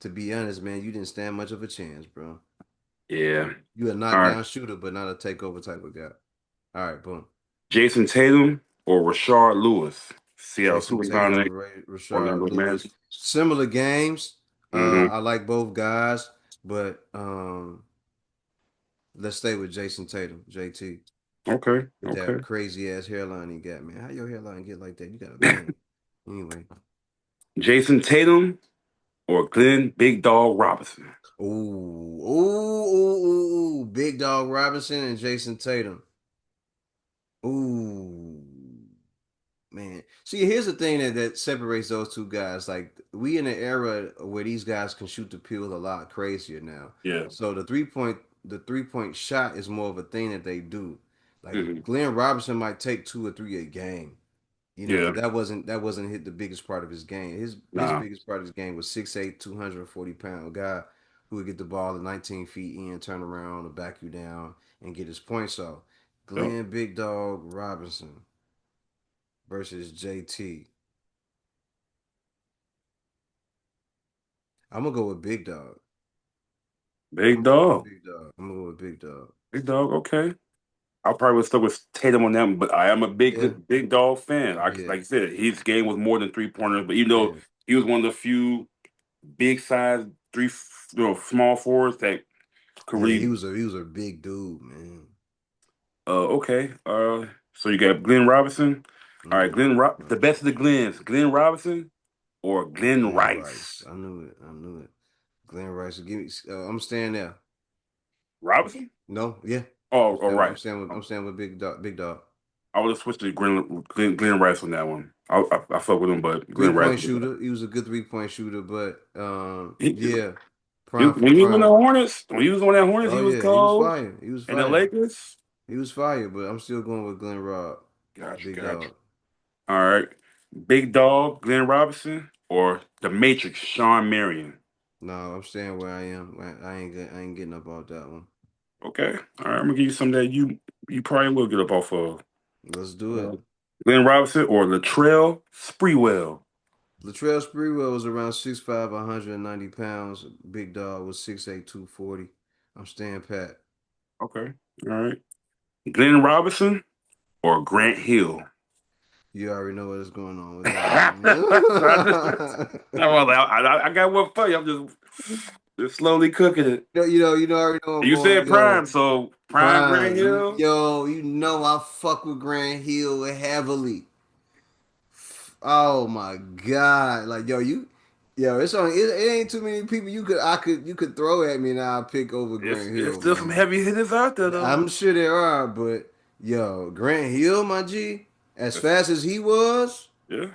To be honest, man, you didn't stand much of a chance, bro. Yeah. You a All right. knockdown shooter, but not a takeover type of guy. All right, boom. Jason Tatum or Rashard Lewis. Seattle Jason Tatum, Supersonics, Rashard Orlando Lewis. Magic. Similar games. Mm-hmm. I like both guys, but let's stay with Jason Tatum, JT, Okay. with Okay. that crazy ass hairline he got, man. How your hairline get like that? You got a man. Anyway. Jason Tatum or Glenn Big Dog Robinson. Ooh, Big Dog Robinson and Jason Tatum. Ooh. Man, see, here's the thing that separates those two guys. Like, we in an era where these guys can shoot the pill a lot crazier now. Yeah. So the 3-point shot is more of a thing that they do. Like Hmm. Glenn Robinson might take 2 or 3 a game, Yeah. but that wasn't hit the biggest part of his game. His Nah. biggest part of his game was 6'8", 240 pound guy who would get the ball at 19 feet in, turn around, or back you down, and get his points off. Yep. Glenn Big Dog Robinson versus JT. I'm gonna go with Big Dog. Big I'm gonna go with Dog. Big Dog. I'm gonna go with Big Dog. Big Dog. Okay. I probably would stick with Tatum on that one, but I am a Yeah, big dog fan. yeah, Like you said, his game was more than 3 pointers, but even though yeah, he was one of the few big size small forwards that could yeah. really. He was a big dude, man. Okay. So you got Glenn Robinson. All right, Mm-mm. The best of the Glens, Glenn Robinson or Glenn Glenn Rice. Rice. I knew it. I knew it. Glenn Rice. Give me. I'm staying there. Robinson? No, yeah. Oh, Rice. I'm staying with Big Dog. Big Dog. I would have switched to Glenn Rice on that one. I fuck with him, but Three Glenn Rice. point shooter. He was a good 3 point shooter, but He, yeah, prime for when he was on the prime. Hornets, when he was on that Hornets, Oh he was yeah, he was cold. fire. He was And the fire. Lakers, He was fire. But I'm still going with Glenn Robb, Big gotcha. Dog. All right, Big Dog, Glenn Robinson, or the Matrix, Sean Marion. No, I'm staying where I am. I ain't getting up out that one. Okay, all right, I'm gonna give you some that you probably will get up off of. Let's do Uh, it. Glenn Robinson or Latrell Sprewell. Latrell Sprewell was around 6'5", 190 pounds. Big Dog was 6'8", 240. I'm staying pat. Okay, all right. Glenn Robinson or Grant Hill. You already know what is going on with that I, one. I got one for you. Just slowly cooking it. You know, already know I'm You going. said Prime, Yo, so Prime Grant Prime. Hill. You know I fuck with Grant Hill heavily. Oh my god, like it's on. It ain't too many people you could throw at me and I'll pick over Grant It's Hill, still some man. heavy hitters out there though. I'm sure there are, but Grant Hill, my G, as That's, fast as he was, yeah,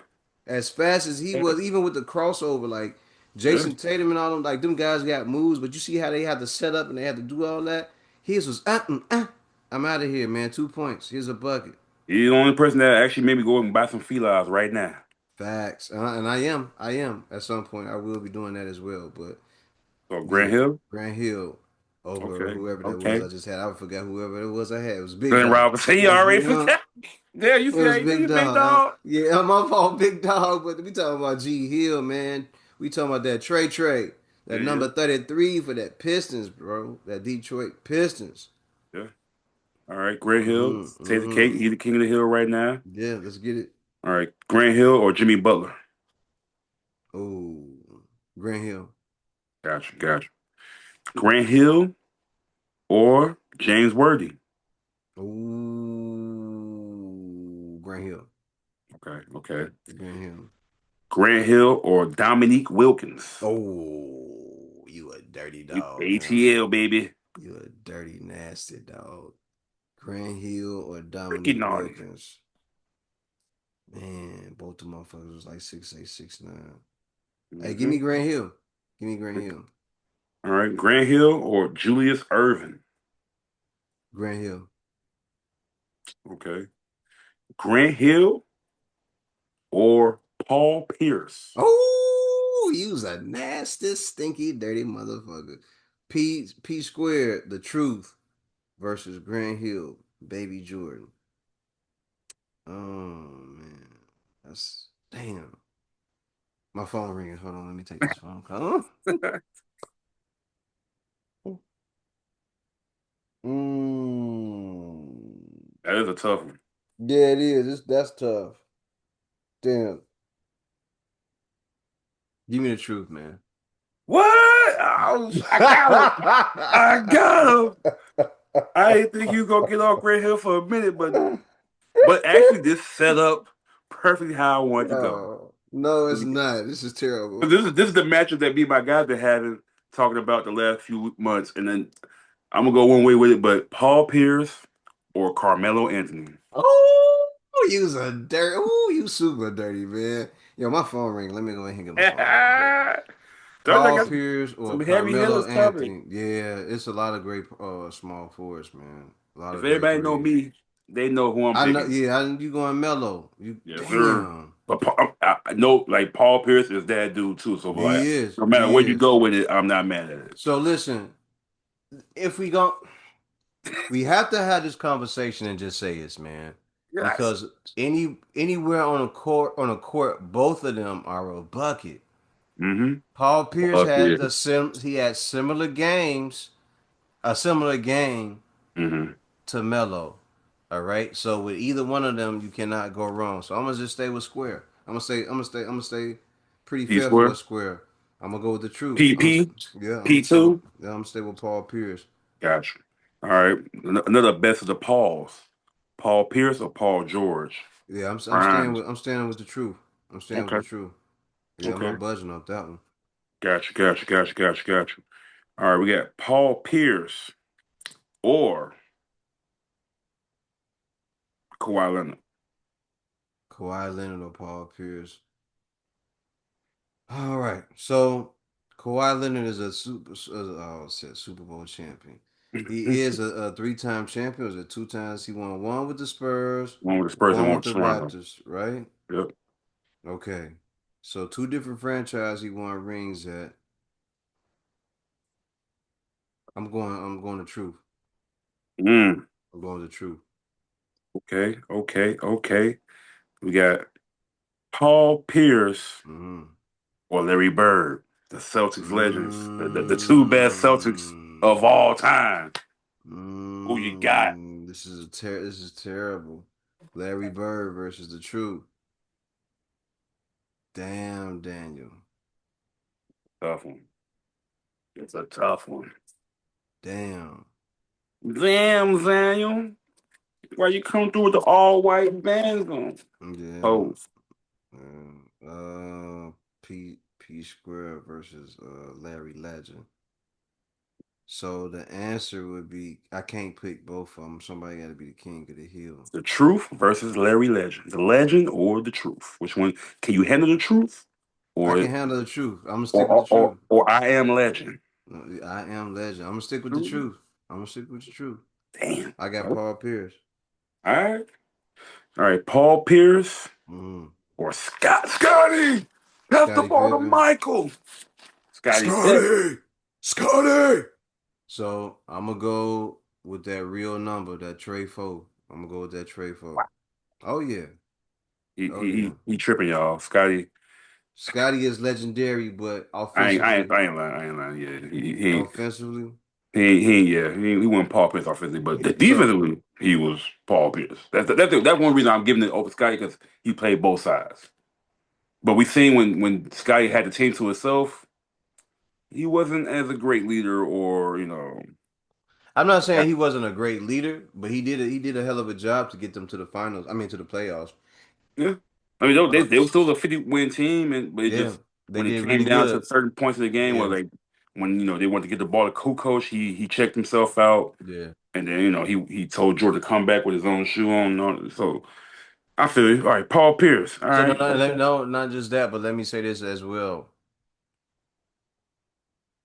even with the crossover, like yeah. Jason Tatum and all them, like them guys got moves, but you see how they had to set up and they had to do all that. His was I'm out of here, man. 2 points. Here's a bucket. He's the only person that actually made me go and buy some felines right now. Facts, and I am. At some point, I will be doing that as well. But So Grant yeah, Hill. Grant Hill over Okay, whoever that was okay. I just had. I forgot whoever it was I had. It was Big Glenn Dog. Robinson. He That's already you know, forgot. There, you it see how was you do, Big you big Dog. dog. Yeah, my fault, Big Dog. But we talking about G Hill, man. We talking about that Trey, Yeah, that yeah, number 33 for that Pistons, bro. That Detroit Pistons. yeah. All right, Grant Hill. Mm-hmm, Take the mm-hmm. cake. He the king of the hill right now. Yeah, let's get it. All right, Grant Hill or Jimmy Butler. Oh, Grant Hill. Gotcha. Grant Hill or James Worthy. Ooh, Grant Hill. Okay. Grant Hill. Grant Hill or Dominique Wilkins. Oh, you a dirty dog, huh? ATL, baby. You a dirty, nasty dog. Grant Hill or Freaking Dominique naughty. Wilkins. Man, both the motherfuckers was like 6'8", 6'9". Hey, give Hmm. me Grant Hill. Give me Grant Hill. All right, Grant Hill or Julius Irvin. Grant Hill. Okay. Grant Hill or Paul Pierce. Oh, you was a nasty, stinky, dirty motherfucker. P squared, the truth versus Grant Hill, baby Jordan. Oh man, that's damn. My phone ringing. Hold on, let me take this phone call. That Mm. is a tough one. Yeah, it is. That's tough. Damn. Give me the truth, man. What? I got him. I got him. I didn't think you gonna get off Grant Hill for a minute, but actually this set up perfectly how I wanted to go. Oh, no, it's not. This is terrible. This is the matchup that me and my guys been having talking about the last few months, and then I'm gonna go one way with it. But Paul Pierce or Carmelo Anthony. Oh, you was a dirty. Oh, you super dirty, man. Yo, my phone ring. Let me go and hang up the phone real quick. Those I Paul got Pierce or some heavy Carmelo hitters coming. Anthony. Yeah, it's a lot of great small forwards, man. A lot If of great everybody know threes. me, they know who I'm I know. picking. Yeah, you going mellow. You Yes, sir. damn. But I know, like Paul Pierce is that dude too. So like, He is. no matter where He you is. go with it, I'm not mad at it. So listen, if we go, we have to have this conversation and just say this, man, Yes. because anywhere on a court, both of them are a bucket. Mm-hmm. Paul Pierce Fuck yeah. had he had similar games, a similar game Mm-hmm. to Melo. All right. So with either one of them, you cannot go wrong. So I'm gonna just stay with square. I'm gonna stay pretty P faithful square. with square. I'm gonna go with the truth. P P Yeah. I'm P gonna stay with two. yeah. I'm gonna stay with Paul Pierce. Gotcha. All right. Another best of the Pauls. Paul Pierce or Paul George? Yeah. Rhymes. I'm staying with the truth. I'm staying with Okay. the truth. Yeah. I'm Okay. not budging off that one. Gotcha. All right, we got Paul Pierce or Kawhi Leonard. Kawhi Leonard or Paul Pierce. All right. So Kawhi Leonard is a Super Bowl champion. He is a three-time champion. Was it two times? He won one with the Spurs, One with the Spurs and one one with with the Toronto. Raptors, right? Yep. Okay. So two different franchises he won rings at. I'm going to truth. Mm, I'm going to truth. okay. We got Paul Pierce Mm-hmm. or Larry Bird, the Celtics legends, the two best Celtics of Mm. all time. Who you got? This is terrible. Larry Bird versus the truth. Damn, Daniel. Tough one. It's a tough one. Damn. Damn, Daniel. Why you come through with the all white bands on? Yeah. Oh, P Square versus Larry Legend. So the answer would be I can't pick both of them. Somebody got to be the king of the hill. the truth versus Larry Legend. The legend or the truth? Which one? Can you handle the truth? I Or can handle the truth. I'm gonna stick with the truth. or I am legend. No, I am legend. I'm gonna stick with the True. truth. I'm gonna stick with the truth. Damn. I got All Paul Pierce. right. All right. Paul Pierce Mm. or Scotty. Pass the Scottie ball to Pippen. Michael. Scotty Pippen. Scotty! Scotty! So I'm gonna go with that real number, that Trey Four. I'm gonna go with that Trey Four. Oh yeah. He, Oh he yeah. he he tripping y'all. Scotty. Scotty is legendary, but offensively, I ain't lying. Yeah. He offensively. he wasn't Paul Pierce offensively, but So defensively he was Paul Pierce. That's one reason I'm giving it over Scotty because he played both sides. But we seen when Scotty had the team to himself, he wasn't as a great leader, or I'm not saying he wasn't a great leader, but he did a hell of a job to get them to the finals. I mean to the playoffs. yeah. I mean Uh, they were still a 50-win team, and but it yeah, just they when it did came really down to good. certain points of the game, where Yeah, like when they wanted to get the ball to Kukoc, he checked himself out, yeah. and then he told George to come back with his own shoe on. So I feel you. All right, Paul Pierce. All So right, no, not just that, but let me say this as well.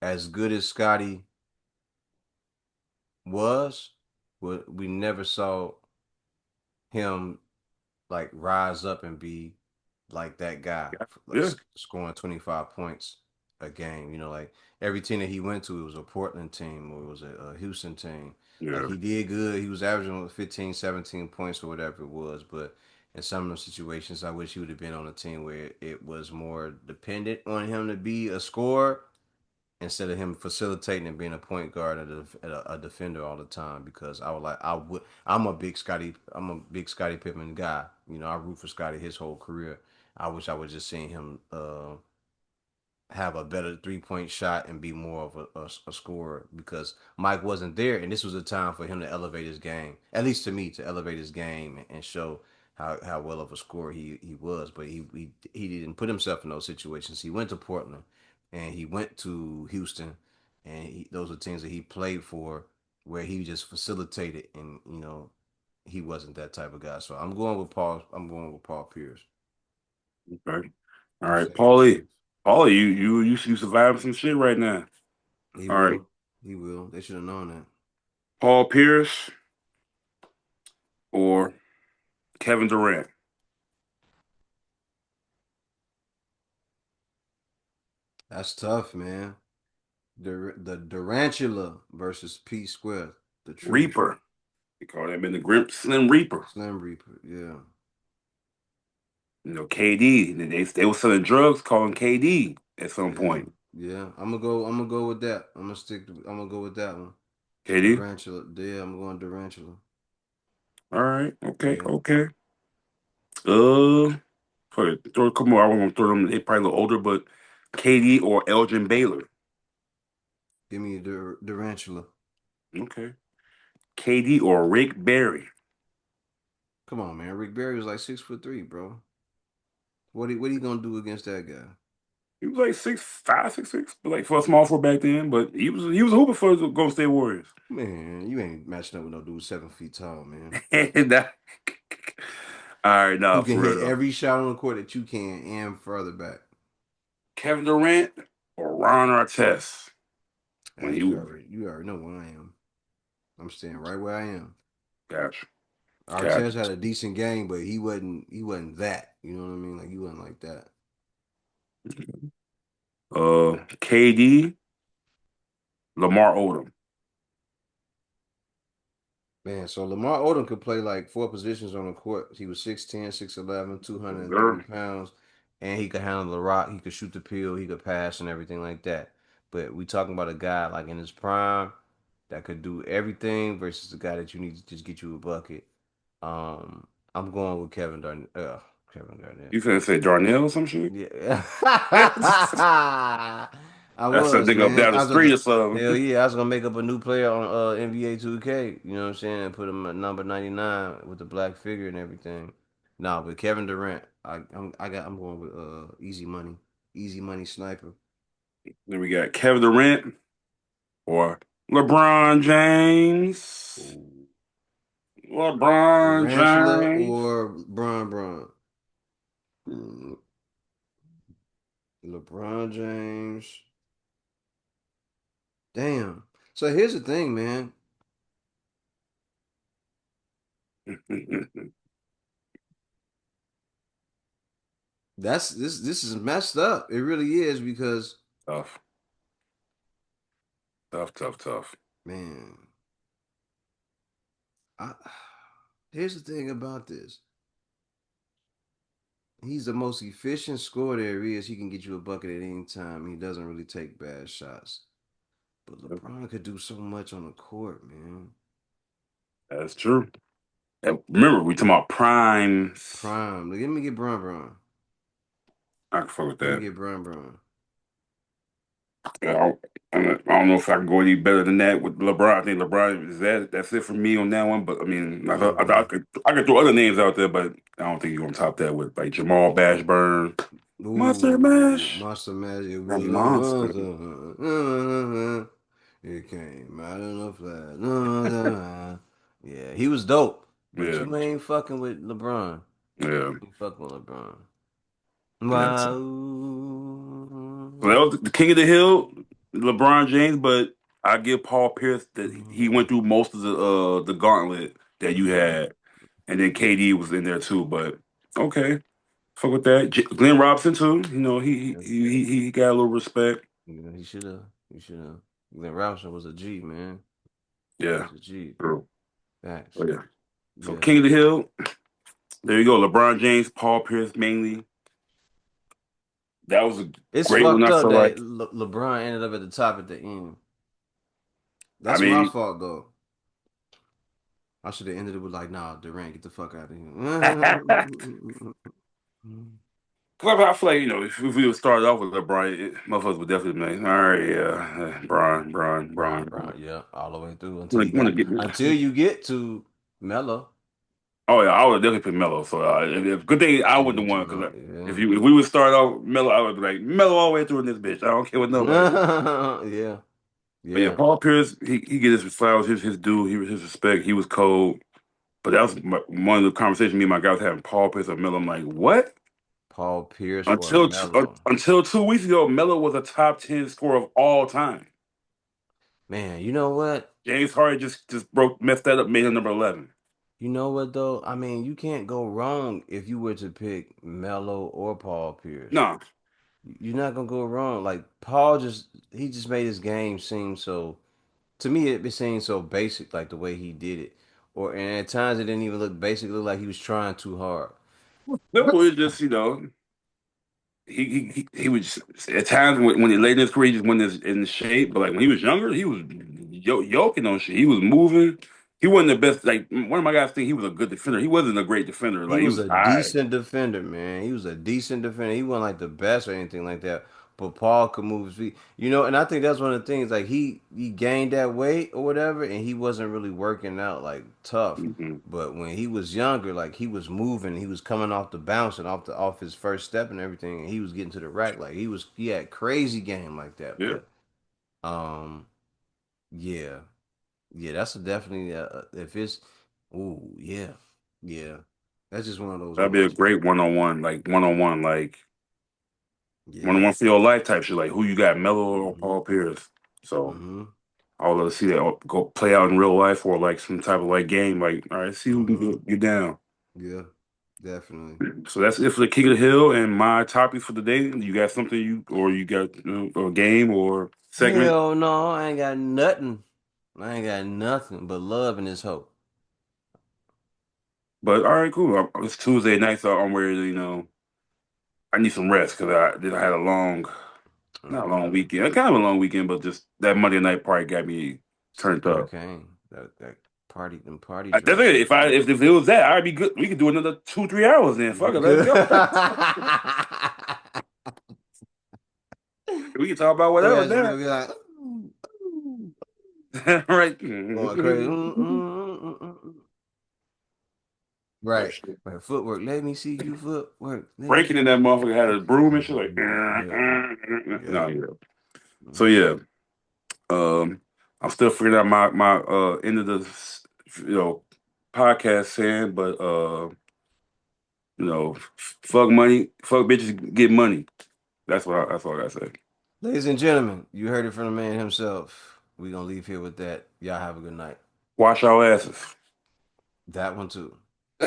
As good as Scotty was, we never saw him like rise up and be like that guy, like yeah, scoring 25 points a game. You know, like every team that he went to, it was a Portland team or it was a Houston team. Like yeah, he did good. He was averaging 15, 17 points or whatever it was. But in some of those situations, I wish he would have been on a team where it was more dependent on him to be a scorer instead of him facilitating and being a point guard and a defender all the time. Because I'm a big Scottie Pippen guy. You know, I root for Scottie his whole career. I wish I was just seeing him have a better 3 point shot and be more of a scorer because Mike wasn't there, and this was a time for him to elevate his game. At least to me, to elevate his game and show how well of a scorer he was. But he didn't put himself in those situations. He went to Portland, and he went to Houston, and those are teams that he played for where he just facilitated, and he wasn't that type of guy. So I'm going with Paul. I'm going with Paul Pierce. okay. All I'm right, staying with the truth. Paulie, you surviving some shit right now. He All right, will. He will. They should have known that. Paul Pierce or Kevin Durant. That's tough, man. The Durantula versus P Square. The truth. Reaper. They call that in the Grimp Slim Reaper. Slim Reaper. Yeah. KD. They were selling drugs calling KD at some Yeah. point. Yeah. I'm gonna go with that. I'm gonna go with that one. KD. Durantula. Yeah, I'm going Durantula. All right. Okay. Yeah. Okay. Uh, throw a couple more. I won't throw them. They probably a little older, but KD or Elgin Baylor. Give me the Durantula. Okay. KD or Rick Barry. Come on, man. Rick Barry was like 6'3", bro. What he gonna do against that guy? He was like 6'5", 6'6", but like for a small forward back then. But he was hooping for the Golden State Warriors. Man, you ain't matching up with no dude 7 feet tall, man. And all right, Who now can for real hit though. every shot on the court that you can and further back. Kevin Durant or Ron Artest when Hey, he you was. already know where I am. I'm staying right where I am. Gotcha. Artez Gotcha. had a decent game, but he wasn't that. You know what I mean? Like he wasn't like that. KD, Lamar Odom. Man, so Lamar Odom could play like four positions on the court. He was 6'10", 6'11", two hundred and thirty Girl, pounds, and he could handle the rock. He could shoot the pill. He could pass and everything like that. But we talking about a guy like in his prime that could do everything versus the guy that you need to just get you a bucket. Um, I'm going with Kevin Garnett. Kevin Garnett. You finna say Darnell or some shit? Yeah. That's I a was, nigga up man. down the street or Hell something. yeah, I was gonna make up a new player on NBA 2K, you know what I'm saying, and put him at number 99 with the black figure and everything. Nah, but Kevin Durant, I'm going with easy money sniper. Then we got Kevin Durant or LeBron James. Ooh. LeBron Durantula James. or Bron. Mm, LeBron James. Damn. So here's the thing, man. This is messed up. It really is because Tough, tough, tough, tough. man, I here's the thing about this. He's the most efficient scorer there is. He can get you a bucket at any time. He doesn't really take bad shots. But LeBron could do so much on the court, man. That's true. And remember, we talking about prime. Prime. Let me get Bron. I can fuck with Let me that. get Bron. Yeah, I don't know if I can go any better than that with LeBron. I think LeBron is that. That's it for me on that one. But I mean, Mm-hmm. I could throw other names out there, but I don't think you're gonna top that with like Jamal Bashburn, Monster Ooh, Mash, Monster Magic a was a monster. monster. It came out in a flash. Yeah, he was dope, but Yeah, you ain't fucking with LeBron. yeah, You fucking with LeBron. yeah. Wow. So that was the king of the hill, LeBron James. But I give Paul Pierce that he went through most of the gauntlet that you had, and then KD was in there too. But okay. Fuck with that. Glenn Robinson too. You know, he got a little respect. Yeah, he should have. He should have. Glenn Robinson was a G, man. He Yeah. was a G. True. Facts. Oh yeah. So Yeah. King of the Hill, there you go. LeBron James, Paul Pierce mainly. That was a It's great one. fucked I up feel that like. LeBron ended up at the top at the end. I That's my mean, fault, though. I should have ended it with like, nah, Durant, get the fuck out of I here. feel like if we would start off with LeBron, motherfuckers would definitely be like, all right, yeah, Bron. Yeah, all the way through Want to get until you get to Melo. Oh yeah, I would definitely pick Melo. So good thing I You wasn't get the to one because Melo, if we would start off Melo, I would be like Melo all the way through in this bitch. I don't care what nobody. yeah, yeah, But yeah, yeah. Paul Pierce, he get his flowers, his due, he was his respect. He was cold. But that was one of the conversations me and my guy was having. Paul Pierce and Melo. I'm like, what? Paul Pierce or Melo. Until 2 weeks ago, Melo was a top 10 scorer of all time. Man, you know what? James Harden just messed that up, made him number 11. You know what though? I mean, you can't go wrong if you were to pick Melo or Paul Pierce. No, You're not gonna go wrong. Like Paul just made his game seem so to me it seemed so basic, like the way he did it. And at times it didn't even look basic, it looked like he was trying too hard. simple is just he was just, at times when he laid in his career, he just went in shape. But like when he was younger, he was yoking on shit. He was moving. he wasn't the best. Like one of my guys think he was a good defender. He wasn't a great defender. He Like he was was a all right. decent defender, man. He was a decent defender. He wasn't like the best or anything like that. But Paul could move his feet, and I think that's one of the things. Like he gained that weight or whatever, and he wasn't really working out like tough. Hmm. But when he was younger, like he was moving, he was coming off the bounce and off his first step and everything, and he was getting to the rack. Like he had crazy game like that. Yeah, But um, yeah, yeah, that's a definitely if it's, ooh, yeah, yeah, that's just one of those that'd be a ones, man. great one on one, like one on Yeah. one for your life type shit. Like who you got, Melo or Mm-hmm. Paul Pierce? So Mm-hmm. I would love to see that go play out in real life or like some type of like game. Like all right, see who can Mm-hmm. get down. Yeah. Definitely. So that's it for the King of the Hill and my topics for the day. You got something you got a game or segment? Hell no, I ain't got nothing. I ain't got nothing but love and this hope. But all right, cool. It's Tuesday night, so I'm ready to I need some rest because I had a not a long Yeah. weekend, kind of a long weekend, but just that Monday night party got me See, turned up. cocaine. That party, them party That's drugs it. get you. If it was that, I'd be good. We could do another 2 3 hours then. Fuck it, let's Good. go. We can talk about whatever Yes, now. gonna be like, ooh, ooh. Right. Going crazy. Right. Right. Footwork. Let me see you footwork. Let me Breaking in see. that motherfucker had a broom and shit like Yeah. Yeah. no, yeah. So Hmm. yeah. I'm still figuring out my end of the you know podcast saying, but fuck money, fuck bitches, get money. That's all I gotta say. Ladies and gentlemen, you heard it from the man himself. We gonna leave here with that. Y'all have a good night. Wash our asses. That one too.